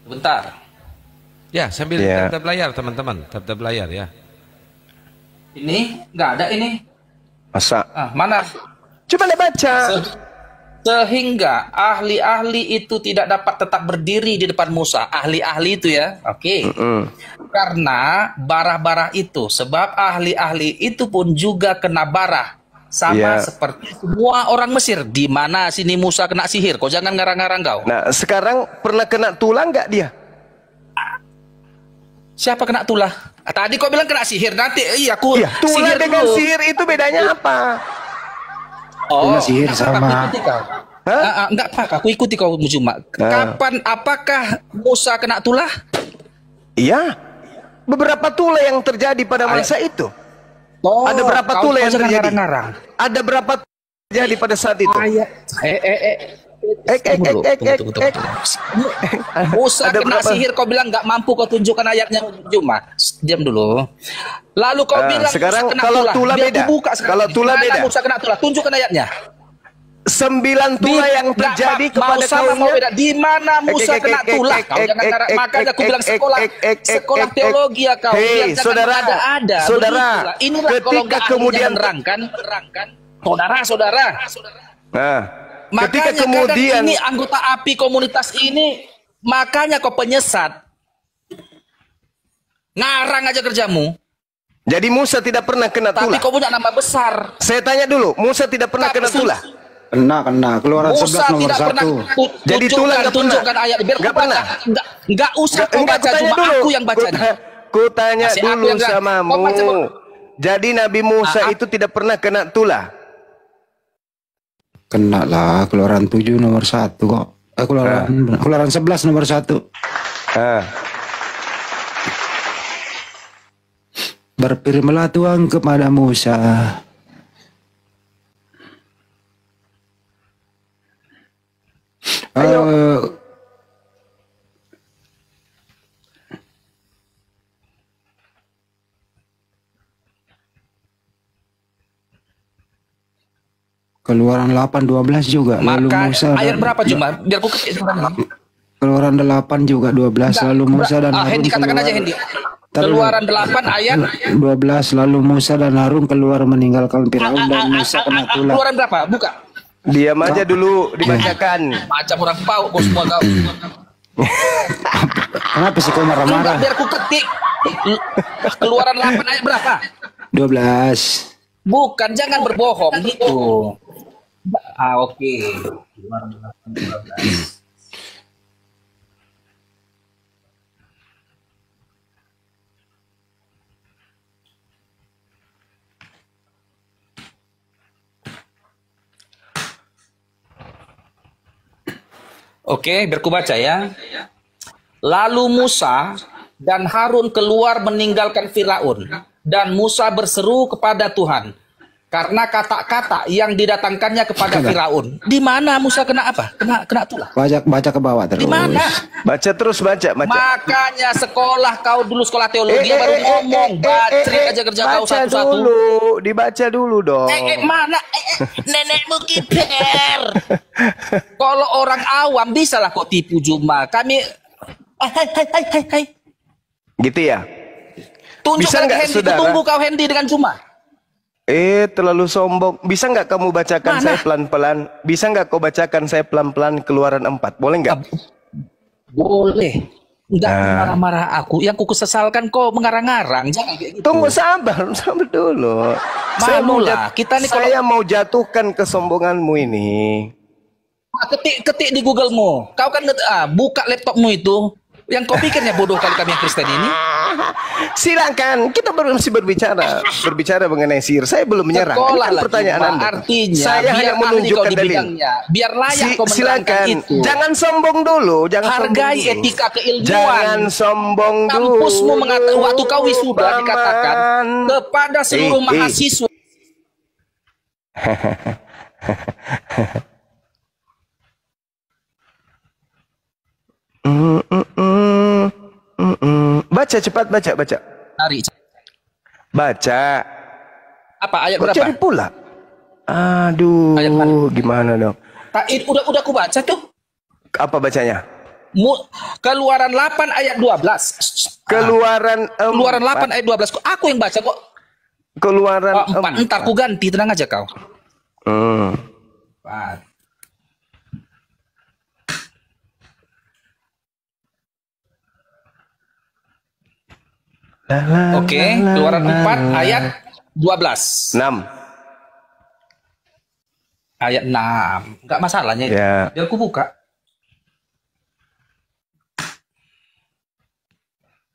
Bentar. Ya, sambil tab layar teman-teman, tab layar ya. Ini nggak ada ini. Masa? Mana? Coba Anda baca. Sehingga ahli-ahli itu tidak dapat tetap berdiri di depan Musa. Ahli-ahli itu ya. Oke. Karena barah-barah itu. Sebab ahli-ahli itu pun juga kena barah. Sama seperti semua orang Mesir. Di mana sini Musa kena sihir. Kau jangan ngarang-ngarang kau. Nah, sekarang pernah kena tulang nggak dia? Siapa kena tulah? Tadi kau bilang kena sihir. Nanti aku tulah sihir dengan dulu. sihir itu bedanya apa? Tulah sihir sama. Enggak apa, aku ikuti kau Mujuma. Kapan, apakah Musa kena tulah? Iya. Beberapa tulah yang terjadi pada masa itu. Ada berapa tulah yang terjadi? Ada berapa terjadi pada saat itu? Musa kena sihir, kau bilang nggak mampu kau tunjukkan ayatnya. Cuma diam dulu. Lalu kau bilang sekarang Musa kena kalau tulah beda. Kalau tulah beda. Musa kena tulah, tunjukkan ayatnya. 9 tulah yang terjadi kepada kaumnya. Di mana Musa kena tulah? Kau jangan ngarang. Makanya aku bilang sekolah teologi ya kau. Saudara, inilah kalau nggak kemudian nerangkan. Saudara. Nah. Makanya ketika kemudian ini anggota API komunitas ini, makanya kau penyesat. Ngarang aja kerjamu. Jadi Musa tidak pernah kena tulah. Tapi kau punya nama besar. Saya tanya dulu, Musa tidak pernah kena tulah? Kena. Keluaran Musa 11 nomor tidak 1. pernah. Jadi tulah tunjukkan ayat. Biar nggak pernah. Nggak usah kau baca, cuma aku yang bacanya. Ku tanya dulu samamu. Jadi Nabi Musa itu tidak pernah kena tulah? Kena lah, Keluaran 7 nomor 1 kok. Keluaran 11 nomor 1. Berfirmanlah Tuhan kepada Musa. Keluaran 8:12 juga. Lalu Musa ayat berapa cuma? Biar aku ketik sekarang. Keluaran 8 juga 12. Lalu Musa dan Harun Hendi katakan aja Hendi. Keluaran 8 ayat 12. Lalu Musa dan Harun keluar meninggalkan Firaun dan Musa kena tulah. Keluaran berapa? Buka. Diam aja dulu, dibacakan. Macam orang pau kau semua kau. Kenapa sih kau marah-marah? Biar aku ketik. Keluaran 8 ayat berapa? 12. Bukan, jangan berbohong gitu. Oke. Oke, biar ku baca ya. Lalu Musa dan Harun keluar meninggalkan Firaun, dan Musa berseru kepada Tuhan karena kata-kata yang didatangkannya kepada Firaun. Di mana Musa kena apa? Kena tulah. Baca ke bawah terus. Di mana? Baca terus, baca. Makanya sekolah dulu sekolah teologi baru ngomong, bacrik aja kerja kau satu-satu. Dibaca dulu dong. Mana? Nenekmu kiper. Kalau orang awam bisa lah kok tipu Juma. Kami hai. Gitu ya? Tunjuk bisa nggak, Hendy, saudara? tunggu kau Hendy dengan Juma. Terlalu sombong. Bisa nggak kamu bacakan saya pelan-pelan? Bisa nggak kau bacakan saya pelan-pelan Keluaran 4? Boleh nggak? Boleh. Enggak marah-marah aku. Yang ku kesesalkan kau mengarang-arang. Jangan kayak gitu. Tunggu, sabar dulu. Saya mau jatuhkan kesombonganmu ini. Ketik di Google-mu. Kau kan buka laptopmu itu. Yang kau pikirnya bodoh kali kami yang Kristen ini? Silakan, kita masih berbicara mengenai sihir. Saya belum menyerah. Sekolah Ini kan lagi, pertanyaan Pak. Anda. Artinya, Saya biar hanya ahli menunjukkan kau di dalil. bidangnya. Biar layak kau menerangkan Silakan, itu. jangan sombong dulu. Jangan Hargai sombong dulu. etika keilmuan. Jangan sombong dulu. Kampusmu mengatakan waktu kau wisuda Paman. dikatakan kepada seluruh mahasiswa. Baca cepat, baca. Hari. Baca. Apa ayat Kok berapa? cari pula? Aduh, Ayat mana? gimana dong? Udah aku baca tuh. Apa bacanya? Keluaran 8 ayat 12. Keluaran 8 ayat 12. Kok aku yang baca kok? Keluaran 4. Entar ku ganti, tenang aja kau. 4. Oke, Keluaran 4 ayat 12. 6. Ayat 6. Enggak masalahnya. Ya. Biar aku buka.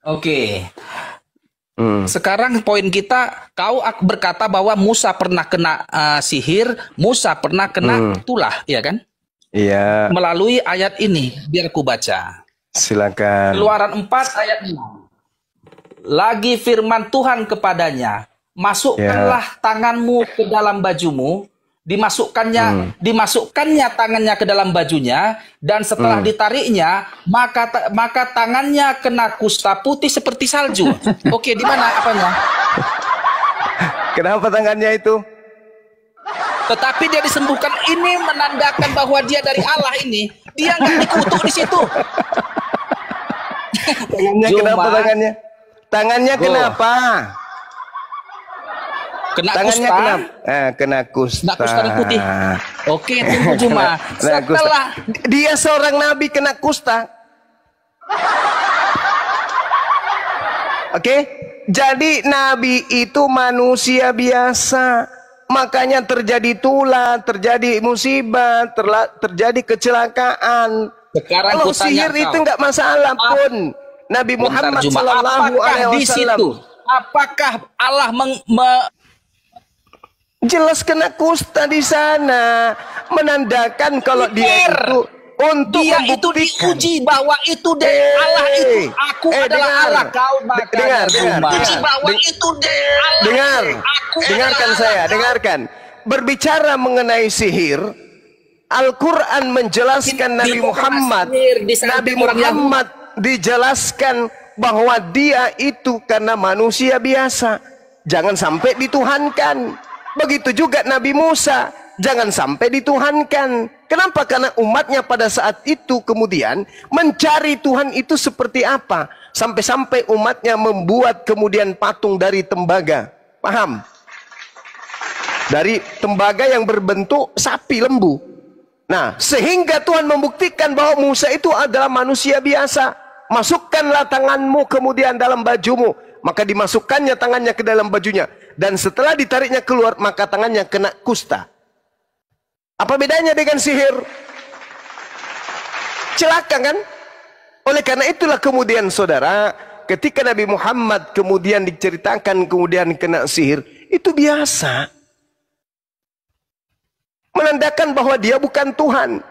Oke. Sekarang poin kita, kau berkata bahwa Musa pernah kena sihir, Musa pernah kena tulah, ya kan? Iya. Melalui ayat ini, biar aku baca. Silakan. Keluaran 4 ayat 6. Lagi firman Tuhan kepadanya, masukkanlah tanganmu ke dalam bajumu, dimasukkannya tangannya ke dalam bajunya, dan setelah ditariknya, maka tangannya kena kusta putih seperti salju. Oke, di mana apanya? Kenapa tangannya itu? Tetapi dia disembuhkan, ini menandakan bahwa dia dari Allah ini. Dia nggak dikutuk di situ. Tangannya kenapa tangannya? Tangannya kenapa? Kena Tangannya kusta. kena kusta. Kena kusta putih. Oke, tunggu Juma. Setelah dia seorang nabi kena kusta. Oke, jadi nabi itu manusia biasa. Makanya terjadi tulah, terjadi musibah, terjadi kecelakaan. Sekarang kalau kutanya sihir itu nggak masalah pun. Nabi Muhammad Sallallahu Alaihi Wasallam. Apakah Allah jelas kena kusta di sana, menandakan kalau dia itu untuk dia itu membuktikan. diuji bahwa itu dari Allah itu. Aku adalah dengar. Allah, kau Dengar. diuji bahwa itu dari Allah. Dengar, Aku dengarkan adalah saya, Allah, dengarkan. Berbicara mengenai sihir, Al-Quran menjelaskan Nabi Muhammad, dijelaskan bahwa dia itu karena manusia biasa, jangan sampai dituhankan. Begitu juga Nabi Musa, jangan sampai dituhankan. Kenapa? Karena umatnya pada saat itu kemudian mencari Tuhan itu seperti apa, sampai-sampai umatnya membuat kemudian patung dari tembaga. Paham? Dari tembaga yang berbentuk sapi lembu. Nah, sehingga Tuhan membuktikan bahwa Musa itu adalah manusia biasa. Masukkanlah tanganmu kemudian dalam bajumu. Maka dimasukkannya tangannya ke dalam bajunya. Dan setelah ditariknya keluar, maka tangannya kena kusta. Apa bedanya dengan sihir? Celaka kan? Oleh karena itulah kemudian saudara, ketika Nabi Muhammad kemudian diceritakan kemudian kena sihir, itu biasa. Menandakan bahwa dia bukan Tuhan.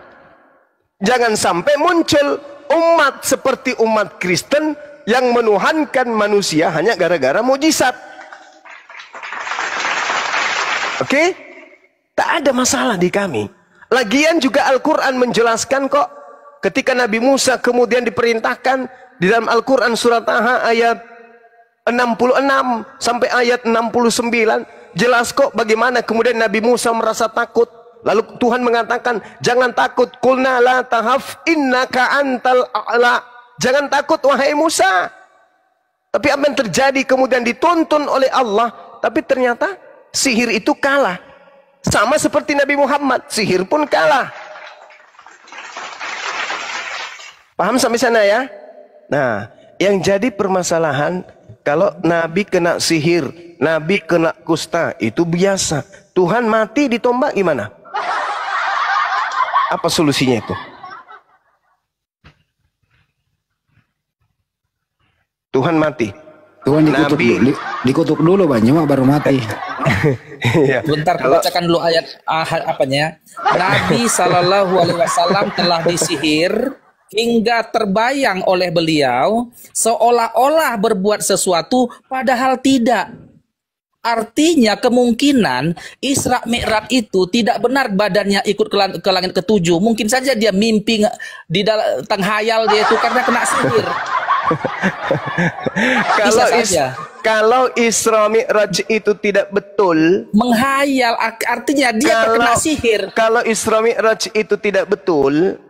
Jangan sampai muncul umat seperti umat Kristen yang menuhankan manusia hanya gara-gara mujizat. Oke? Tak ada masalah di kami. Lagian juga Al-Quran menjelaskan kok. Ketika Nabi Musa kemudian diperintahkan di dalam Al-Quran surat Taha ayat 66 sampai ayat 69. Jelas kok bagaimana kemudian Nabi Musa merasa takut. Lalu Tuhan mengatakan, jangan takut, qulna la tahaf innaka antal a'la. Jangan takut wahai Musa. Tapi apa yang terjadi kemudian dituntun oleh Allah, tapi ternyata sihir itu kalah. Sama seperti Nabi Muhammad, sihir pun kalah. Paham sampai sana ya? Nah, yang jadi permasalahan kalau Nabi kena sihir, Nabi kena kusta, itu biasa. Tuhan mati ditombak gimana? Apa solusinya itu? Tuhan mati. Tuhan dikutuk Nabi. dulu, dikutuk dulu banyak baru mati. Iya. Bentar, bacakan dulu ayat apanya. Nabi Shallallahu Alaihi Wasallam telah disihir hingga terbayang oleh beliau seolah-olah berbuat sesuatu padahal tidak. Artinya kemungkinan Isra Mi'raj itu tidak benar badannya ikut ke langit ketujuh. Mungkin saja dia mimpi di dalam tenghayal dia itu karena kena sihir. Kalau Isra Mi'raj itu tidak betul, menghayal artinya dia terkena sihir. Kalau Isra Mi'raj itu tidak betul,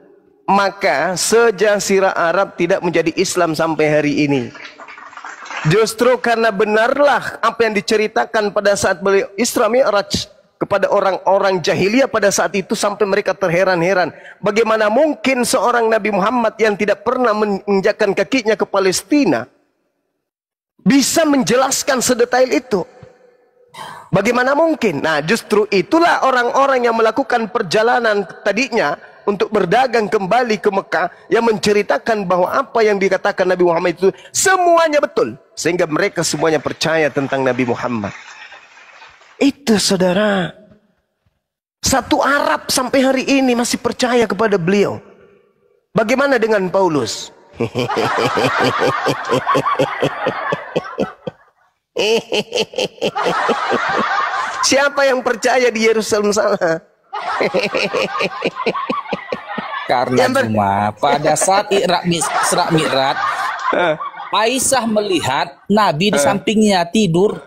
maka sejazirah Arab tidak menjadi Islam sampai hari ini. Justru karena benarlah apa yang diceritakan pada saat beliau Isra Mi'raj kepada orang-orang jahiliyah pada saat itu sampai mereka terheran-heran. Bagaimana mungkin seorang Nabi Muhammad yang tidak pernah menginjakkan kakinya ke Palestina bisa menjelaskan sedetail itu? Bagaimana mungkin? Nah, justru itulah orang-orang yang melakukan perjalanan tadinya untuk berdagang kembali ke Mekah yang menceritakan bahwa apa yang dikatakan Nabi Muhammad itu semuanya betul, sehingga mereka semuanya percaya tentang Nabi Muhammad. Itu saudara, satu Arab sampai hari ini masih percaya kepada beliau. Bagaimana dengan Paulus? Siapa yang percaya di Yerusalem sana? Karena cuma pada saat Isra Mi'raj Aisyah melihat Nabi di sampingnya tidur.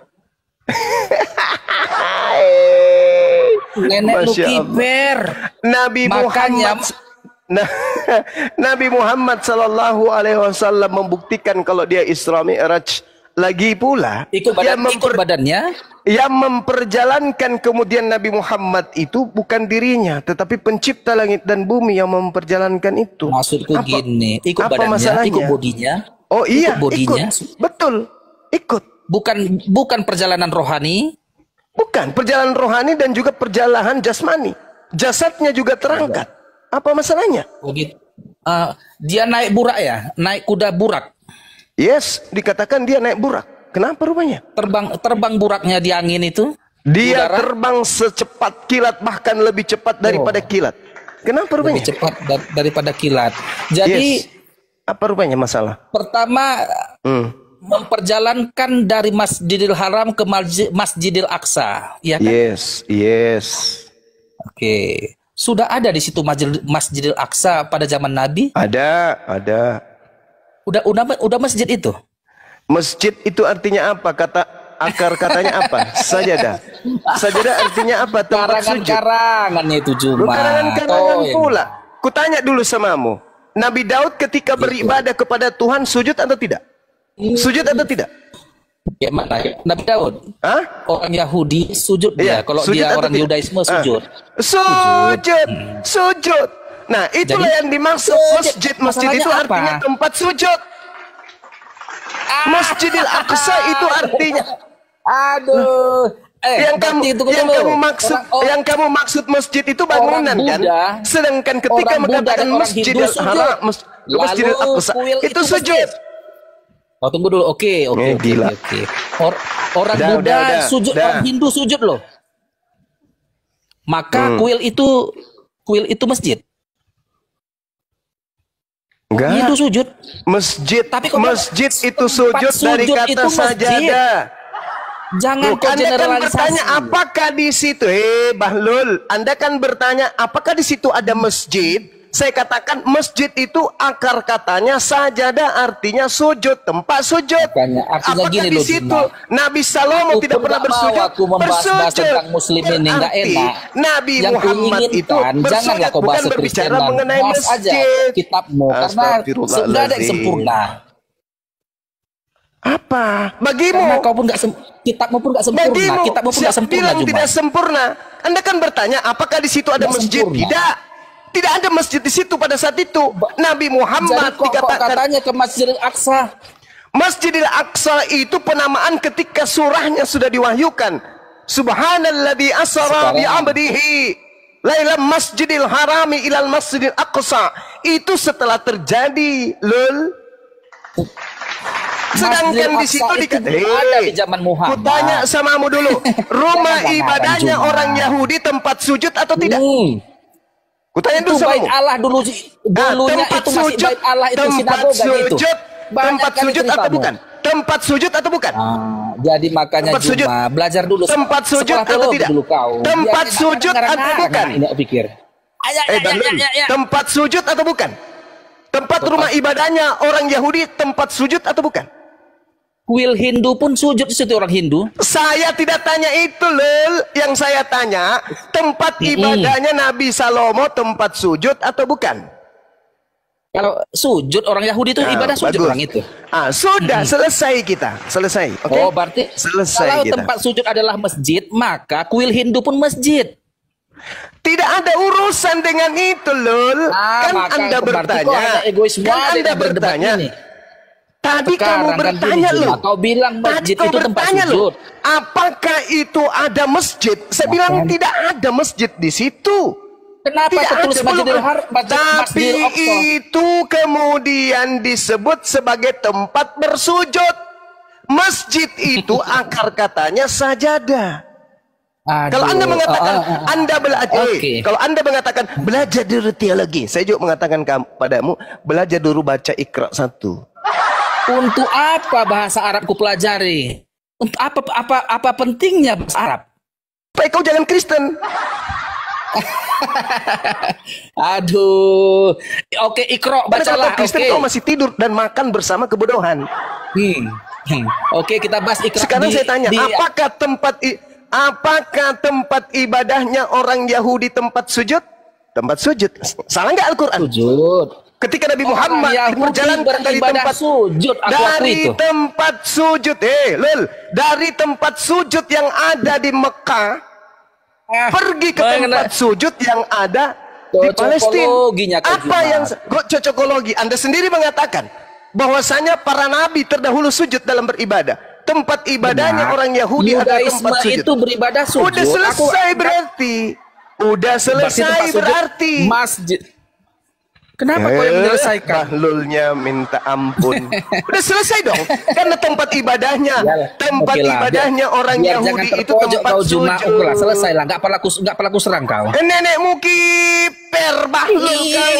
Nenek lu kiper. Nabi Muhammad sallallahu alaihi wasallam membuktikan kalau dia Isra Mi'raj. Lagi pula ikut badannya. Yang memperjalankan kemudian Nabi Muhammad itu bukan dirinya, tetapi pencipta langit dan bumi yang memperjalankan itu. Maksudku gini, ikut badannya, masalahnya? Ikut bodinya. Oh iya, bodinya. Ikut. Betul, ikut. Bukan perjalanan rohani. Bukan, perjalanan rohani dan juga perjalanan jasmani. Jasadnya juga terangkat. Apa masalahnya? Oh gitu. Dia naik burak ya, naik kuda burak. Yes, dikatakan dia naik burak. Kenapa rupanya? Terbang buraknya di angin itu. Dia udara. Terbang secepat kilat, bahkan lebih cepat daripada kilat. Kenapa rupanya? Lebih cepat daripada kilat. Jadi apa rupanya masalah? Pertama, memperjalankan dari Masjidil Haram ke Masjidil Aqsa, ya kan? Yes. Oke. Sudah ada di situ Masjidil Aqsa pada zaman Nabi? Ada. Udah masjid itu? Masjid itu artinya apa? Akar katanya apa? Sajadah. Sajadah artinya apa? Tempat sujud. Karangan itu cuma. Karangan pula. Kutanya dulu samamu. Nabi Daud ketika beribadah kepada Tuhan sujud atau tidak? Sujud atau tidak? Ya mana? Nabi Daud? Hah? Orang Yahudi sujud dia. Kalau sujud dia orang Yudaisme sujud. Sujud. Nah, itulah yang dimaksud masjid. Masjid itu artinya tempat sujud. Masjidil Aqsa itu artinya yang kamu maksud masjid itu bangunan kan? Sedangkan ketika mengatakan Masjidil Haram, Masjidil Aqsa itu sujud. Oh, tunggu dulu. Oke. Orang Buddha sujud, orang Hindu sujud loh. Maka kuil itu masjid. Enggak. Itu sujud. Masjid. Tapi masjid itu sujud dari kata sajadah. Jangan kau generalisasi. Anda kan bertanya apakah di situ, Bahlul, Anda kan bertanya apakah di situ ada masjid? Saya katakan masjid itu akar katanya sajadah, artinya sujud, tempat sujud. Apakah gini di situ Nabi Salomo tidak pernah bersujud? Aku membahas tentang muslimin ini nggak enak. Nabi yang Muhammad itu janganlah kau bahas berbicara mengenai masjid. Aja kitabmu karena sudah ada yang sempurna. Apa? Bagimu? Karena kau pun kitabmu pun nggak sempurna. Kitabmu pun nggak sempurna. Bilang tidak sempurna. Anda kan bertanya apakah di situ ada masjid? Tidak. Tidak ada masjid di situ pada saat itu. Nabi Muhammad dikatakan katanya ke Masjidil Aqsa. Masjidil Aqsa itu penamaan ketika surahnya sudah diwahyukan. Subhanalladzi asra bi 'abdihi lailam masjidil harami ilal masjidil aqsa. Itu setelah terjadi, Sedangkan di situ ada di zaman Muhammad. Kutanya samamu dulu, rumah ibadahnya orang Yahudi tempat sujud atau tidak? Kutanya dulu Itu samamu. bait Allah dulu dulunya tempat itu masih sujud, bait Allah itu tempat sinagoga itu. sujud, Banyak tempat kali sujud atau ceritamu. bukan? Tempat sujud atau bukan? Jadi makanya Tempat sujud. Juma belajar dulu Tempat sujud sekolah atau teologi tidak? dulu kau. Tempat Biar sujud ngarang-ngarang atau bukan? Ini aku pikir. Bandung, tempat sujud atau bukan? Tempat rumah ibadahnya orang Yahudi tempat sujud atau bukan? Kuil Hindu pun sujud di situ orang Hindu. Saya tidak tanya itu, Lel. Yang saya tanya, tempat ibadahnya Nabi Salomo tempat sujud atau bukan? Kalau sujud orang Yahudi itu ibadah sujud bagus. orang itu. Sudah selesai kita. Selesai. Oke. Oh, berarti selesai kalau kita. tempat sujud adalah masjid, maka kuil Hindu pun masjid. Tidak ada urusan dengan itu, Lul. Kan maka Anda berarti bertanya. kok hanya egois Kan semua Anda dalam berdebat bertanya. ini. Tadi Sekarang kamu kan bertanya, gini, Lul. Juma, kau bilang masjid Tadi kau itu tempat bertanya, sujud. Lul. Apakah itu ada masjid? Saya bilang tidak ada masjid di situ. Kenapa Tidak tertulis ada, Masjidil belum. Haram, Tapi Masjidil Aqsa? itu kemudian disebut sebagai tempat bersujud. Masjid itu akar katanya sajadah. Kalau Anda mengatakan kalau Anda mengatakan belajar dulu teologi, saya juga mengatakan padamu belajar dulu baca Iqra 1. Untuk apa bahasa Arab ku pelajari? Untuk apa pentingnya bahasa Arab? Supaya kau jangan Kristen. Aduh. Oke, Iqra bacalah. Kristen Oke. kau masih tidur dan makan bersama kebodohan. Oke, kita bahas Iqra. Sekarang saya tanya, apakah tempat ibadahnya orang Yahudi tempat sujud? Tempat sujud. Salah nggak Al-Quran? Sujud. Ketika Nabi Muhammad diperjalankan dari tempat sujud, tempat sujud, dari tempat sujud yang ada di Mekah, pergi ke tempat sujud yang ada di Palestina. Apa yang cocokologi? Anda sendiri mengatakan bahwasanya para nabi terdahulu sujud dalam beribadah. Tempat ibadahnya orang Yahudi adalah tempat sujud. Itu beribadah sujud. Udah selesai berarti. Udah selesai berarti. Masjid. Kenapa kau yang menyelesaikan? Bahlulnya minta ampun. Udah selesai dong. Karena tempat ibadahnya, ibadahnya orang Yahudi itu tempat sujud. Oke, selesai lah. Nggak perlu serang kau. Nenekmu kiper bahlul kau.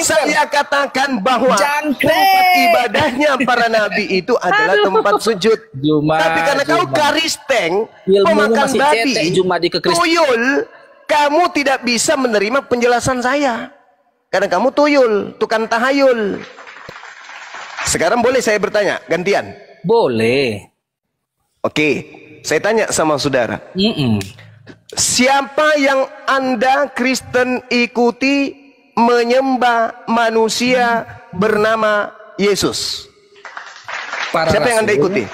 Saya katakan bahwa tempat ibadahnya para nabi itu adalah tempat sujud. Tapi karena kau karisteng, pemakan babi, tuyul, kamu tidak bisa menerima penjelasan saya. Karena kamu tuyul, tukang tahayul. Sekarang boleh saya bertanya, gantian? Boleh. Oke, saya tanya sama saudara. Siapa yang Anda Kristen ikuti menyembah manusia bernama Yesus? Siapa yang Anda ikuti?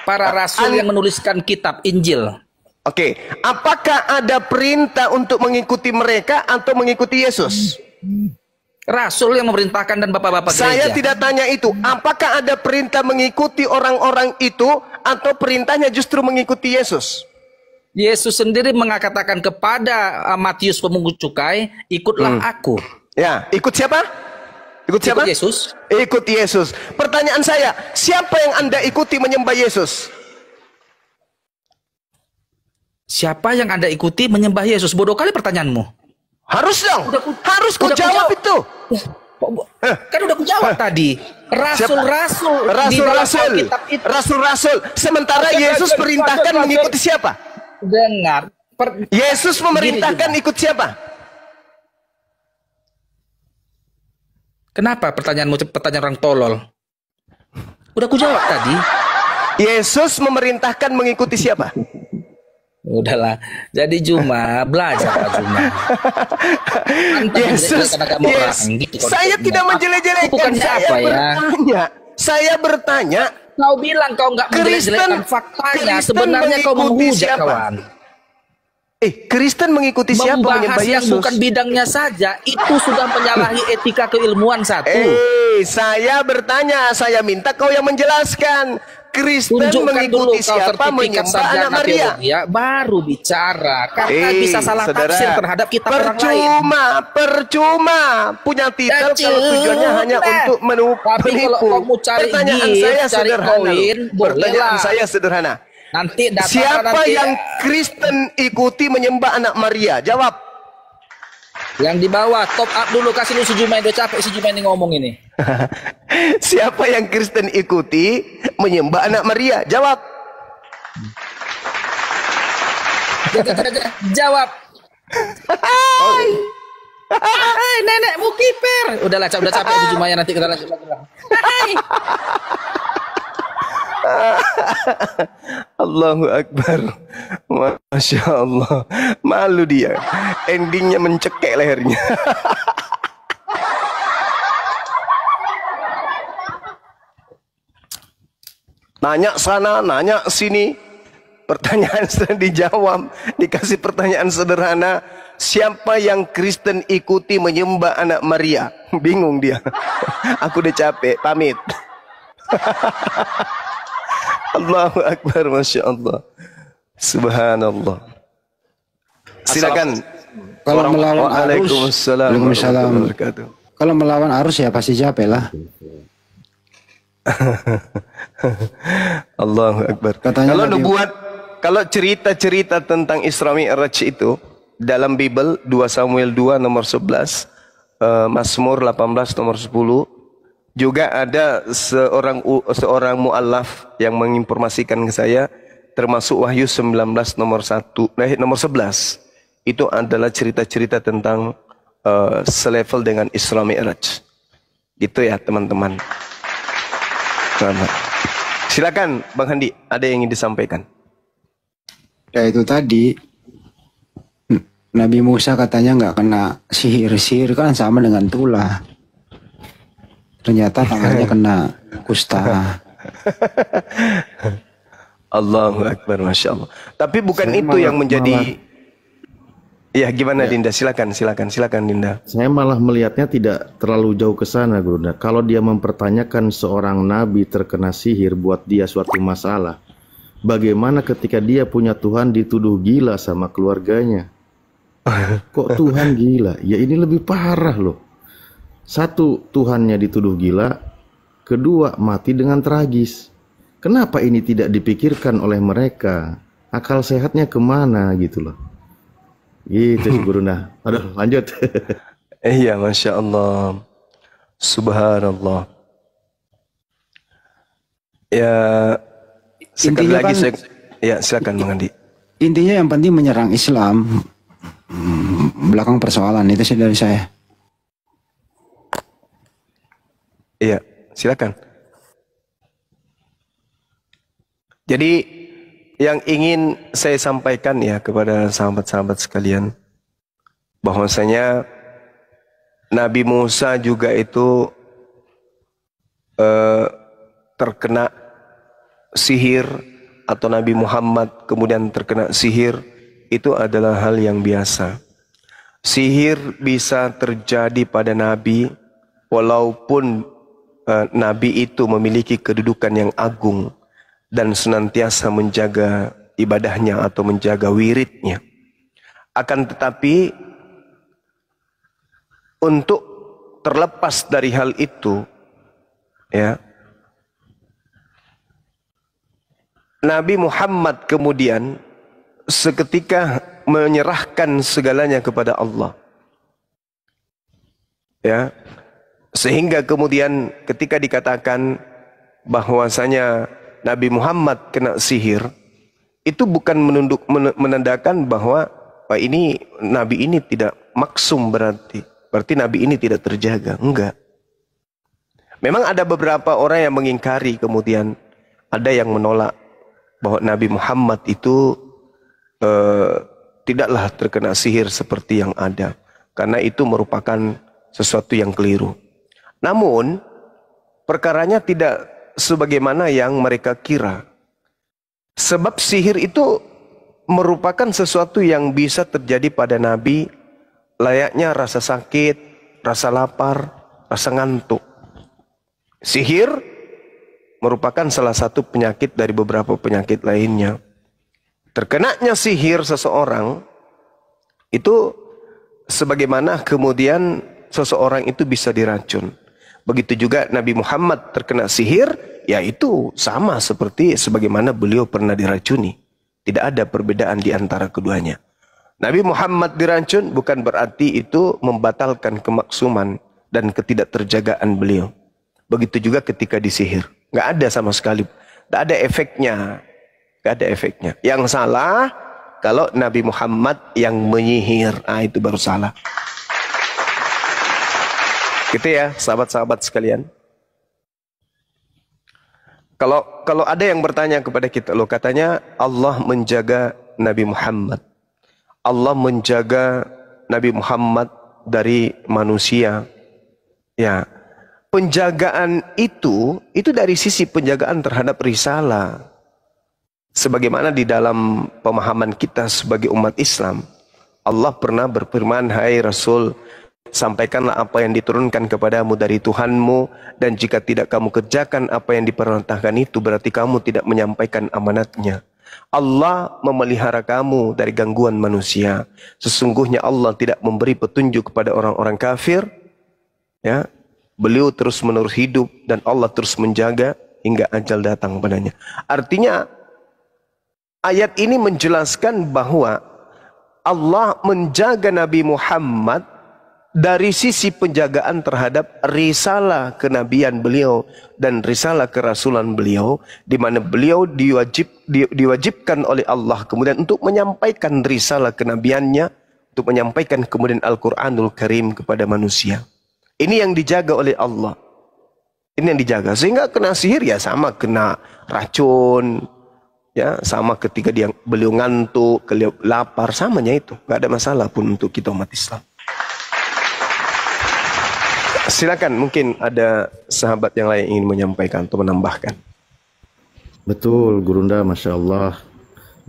Para rasul yang menuliskan kitab Injil. Oke, apakah ada perintah untuk mengikuti mereka atau mengikuti Yesus? Rasul yang memerintahkan dan bapak-bapak gereja. Saya tidak tanya itu. Apakah ada perintah mengikuti orang-orang itu atau perintahnya justru mengikuti Yesus? Yesus sendiri mengatakan kepada Matius pemungut cukai, ikutlah aku. Ya, ikut siapa? Ikut siapa? Ikut Yesus. Ikut Yesus. Pertanyaan saya, siapa yang Anda ikuti menyembah Yesus? Siapa yang Anda ikuti menyembah Yesus? Bodoh kali pertanyaanmu. Harus dong. Harus kau jawab itu. Kan udah ku jawab tadi. Rasul-rasul. Sementara Yesus perintahkan mengikuti siapa? Dengar. Yesus memerintahkan ikut siapa? Kenapa pertanyaanmu pertanyaan orang tolol? Udah ku jawab tadi. Yesus memerintahkan mengikuti siapa? Udahlah, jadi Juma belajar Pak Juma. Yesus, gitu, saya tidak menjelek-jelekan. Saya bertanya. Kau bilang kau nggak menjelek-jelekan faktanya. Sebenarnya kau menghujat kawan. Kristen mengikuti siapa menyembah Membahas yang Yesus? bukan bidangnya saja itu sudah menyalahi etika keilmuan satu. Saya bertanya, saya minta kau yang menjelaskan. Kristen Tunjukkan dulu mengikuti kau siapa sertifikat menyembah sarjana anak Maria? teologi, baru bicara. Karena bisa salah saudara, tafsir terhadap kitab orang lain. Percuma punya titel kalau tujuannya hanya untuk Tapi kalau kamu cari Pertanyaan gift, saya cari sederhana. koin, Pertanyaan bolehlah. saya sederhana. Nanti data Siapa nanti, yang Kristen ikuti menyembah anak Maria? Jawab. yang di bawah top up dulu, kasih lu si Jumain, udah capek si Jumain ini ngomong ini. Siapa yang Kristen ikuti menyembah anak Maria? Jawab. Jawab. Hai, nenekmu kiper. Udahlah, udah capek si Jumain, nanti kita lanjut lagi. Hai. Allahu Akbar. Masya Allah. Malu dia. Endingnya mencekek lehernya. Nanya sana, nanya sini. Pertanyaan sudah dijawab. Dikasih pertanyaan sederhana. Siapa yang Kristen ikuti menyembah anak Maria? Bingung dia. Aku udah capek, pamit. Allahu Akbar, Masya Allah. Subhanallah. Silakan. Kalau melawan arus, Waalaikumsalam warahmatullahi wabarakatuh. kalau melawan arus ya pasti capek lah. Allahu Akbar. Katanya Kalau tadi- nubuat, kalau cerita-cerita tentang Isra Mi'raj itu dalam Bible 2 Samuel 2 nomor 11, Mazmur 18 nomor 10, juga ada seorang mu'allaf yang menginformasikan ke saya, termasuk Wahyu 19 nomor 11. Itu adalah cerita-cerita tentang selevel dengan Isra Mi'raj. Gitu ya teman-teman. Selamat. Silakan Bang Handi, ada yang ingin disampaikan? Ya itu tadi Nabi Musa katanya nggak kena sihir. Sihir kan sama dengan tulah. Ternyata tangannya kena kusta. Allahu Akbar, Masya Allah. Tapi bukan Saya itu yang malah- menjadi. Ya gimana Dinda? Silakan Dinda. Saya malah melihatnya tidak terlalu jauh ke sana, Guru. Kalau dia mempertanyakan seorang nabi terkena sihir buat dia suatu masalah, bagaimana ketika dia punya Tuhan dituduh gila sama keluarganya? Kok Tuhan gila? Ya ini lebih parah loh. Satu, Tuhannya dituduh gila. Kedua, mati dengan tragis. Kenapa ini tidak dipikirkan oleh mereka? Akal sehatnya kemana gitu loh. Gitu sih Guru. Nah, aduh lanjut. Iya, Masya Allah. Subhanallah. Ya, sekali Intinya lagi kan- saya. Ya, silakan Bang Handi. Intinya yang penting menyerang Islam. Belakang persoalan itu sih dari saya. Iya, silakan. Jadi yang ingin saya sampaikan ya kepada sahabat-sahabat sekalian, bahwasanya Nabi Musa juga itu terkena sihir, atau Nabi Muhammad kemudian terkena sihir, itu adalah hal yang biasa. Sihir bisa terjadi pada Nabi walaupun Nabi itu memiliki kedudukan yang agung dan senantiasa menjaga ibadahnya atau menjaga wiridnya. Akan tetapi untuk terlepas dari hal itu, ya, Nabi Muhammad kemudian seketika menyerahkan segalanya kepada Allah. Ya. Sehingga kemudian ketika dikatakan bahwasanya Nabi Muhammad kena sihir, itu bukan menandakan bahwa ini Nabi ini tidak maksum, berarti Nabi ini tidak terjaga. Enggak. Memang ada beberapa orang yang mengingkari, kemudian ada yang menolak bahwa Nabi Muhammad itu tidaklah terkena sihir seperti yang ada, karena itu merupakan sesuatu yang keliru. Namun perkaranya tidak sebagaimana yang mereka kira. Sebab sihir itu merupakan sesuatu yang bisa terjadi pada Nabi, layaknya rasa sakit, rasa lapar, rasa ngantuk. Sihir merupakan salah satu penyakit dari beberapa penyakit lainnya. Terkenanya sihir seseorang itu sebagaimana kemudian seseorang itu bisa diracun. Begitu juga Nabi Muhammad terkena sihir, yaitu sama seperti sebagaimana beliau pernah diracuni. Tidak ada perbedaan di antara keduanya. Nabi Muhammad diracun bukan berarti itu membatalkan kemaksuman dan ketidakterjagaan beliau. Begitu juga ketika disihir. Nggak ada sama sekali. Nggak ada efeknya. Nggak ada efeknya. Yang salah kalau Nabi Muhammad yang menyihir. Itu baru salah. Gitu ya, sahabat-sahabat sekalian. Kalau ada yang bertanya kepada kita, loh katanya Allah menjaga Nabi Muhammad. Allah menjaga Nabi Muhammad dari manusia. Ya, penjagaan itu dari sisi penjagaan terhadap risalah. Sebagaimana di dalam pemahaman kita sebagai umat Islam, Allah pernah berfirman, hai Rasul, sampaikanlah apa yang diturunkan kepadamu dari Tuhanmu, dan jika tidak kamu kerjakan apa yang diperintahkan itu, berarti kamu tidak menyampaikan amanatnya. Allah memelihara kamu dari gangguan manusia. Sesungguhnya Allah tidak memberi petunjuk kepada orang-orang kafir. Ya, beliau terus menerus hidup dan Allah terus menjaga hingga ajal datang padanya. Artinya ayat ini menjelaskan bahwa Allah menjaga Nabi Muhammad dari sisi penjagaan terhadap risalah kenabian beliau dan risalah kerasulan beliau, di mana beliau diwajibkan oleh Allah kemudian untuk menyampaikan risalah kenabiannya, untuk menyampaikan kemudian Al-Quranul Karim kepada manusia. Ini yang dijaga oleh Allah. Ini yang dijaga. Sehingga kena sihir ya sama kena racun, ya sama ketika beliau ngantuk, lapar, samanya itu. Gak ada masalah pun untuk kita umat Islam. Silakan, mungkin ada sahabat yang lain ingin menyampaikan atau menambahkan. Betul, Gurunda, Masya Allah.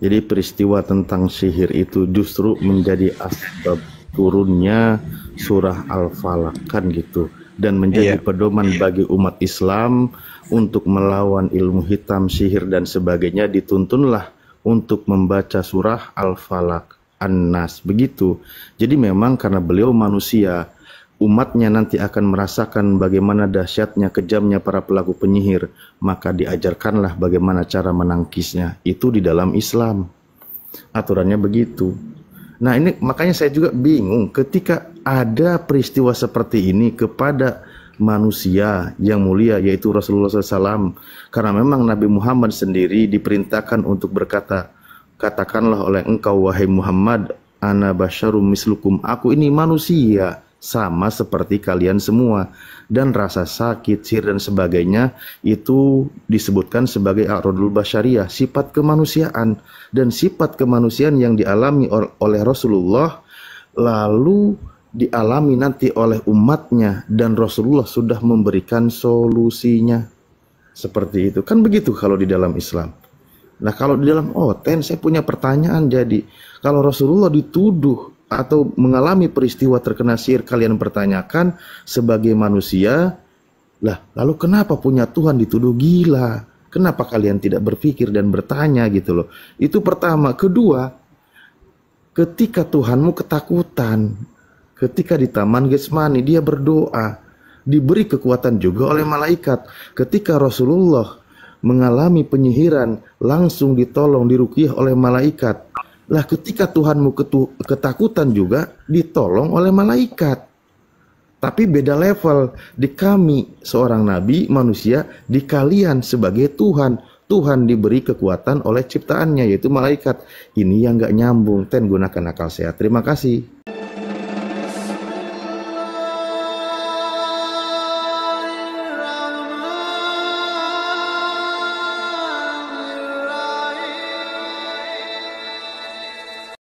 Jadi peristiwa tentang sihir itu justru menjadi asbab turunnya surah Al-Falaq, kan gitu. Dan menjadi pedoman bagi umat Islam untuk melawan ilmu hitam, sihir dan sebagainya. Dituntunlah untuk membaca surah Al-Falaq, An-Nas, begitu. Jadi memang karena beliau manusia, umatnya nanti akan merasakan bagaimana dahsyatnya, kejamnya para pelaku penyihir, maka diajarkanlah bagaimana cara menangkisnya. Itu di dalam Islam, aturannya begitu. Nah ini makanya saya juga bingung ketika ada peristiwa seperti ini kepada manusia yang mulia, yaitu Rasulullah SAW. Karena memang Nabi Muhammad sendiri diperintahkan untuk berkata, katakanlah oleh engkau wahai Muhammad, ana basyarum mislukum, aku ini manusia sama seperti kalian semua. Dan rasa sakit, sihir dan sebagainya itu disebutkan sebagai a'radul basyariyah, sifat kemanusiaan. Dan sifat kemanusiaan yang dialami oleh Rasulullah lalu dialami nanti oleh umatnya, dan Rasulullah sudah memberikan solusinya. Seperti itu, kan begitu kalau di dalam Islam. Nah kalau di dalam Oten saya punya pertanyaan, jadi kalau Rasulullah dituduh atau mengalami peristiwa terkena sihir, kalian pertanyakan sebagai manusia, lah lalu kenapa punya Tuhan dituduh gila? Kenapa kalian tidak berpikir dan bertanya gitu loh? Itu pertama. Kedua, ketika Tuhanmu ketakutan, ketika di Taman Getsemani dia berdoa, diberi kekuatan juga oleh malaikat. Ketika Rasulullah mengalami penyihiran, langsung ditolong, diruqyah oleh malaikat. Lah ketika Tuhanmu ketakutan juga ditolong oleh malaikat. Tapi beda level. Di kami seorang nabi manusia, di kalian sebagai Tuhan. Tuhan diberi kekuatan oleh ciptaannya, yaitu malaikat. Ini yang gak nyambung. Ten, gunakan akal sehat. Terima kasih.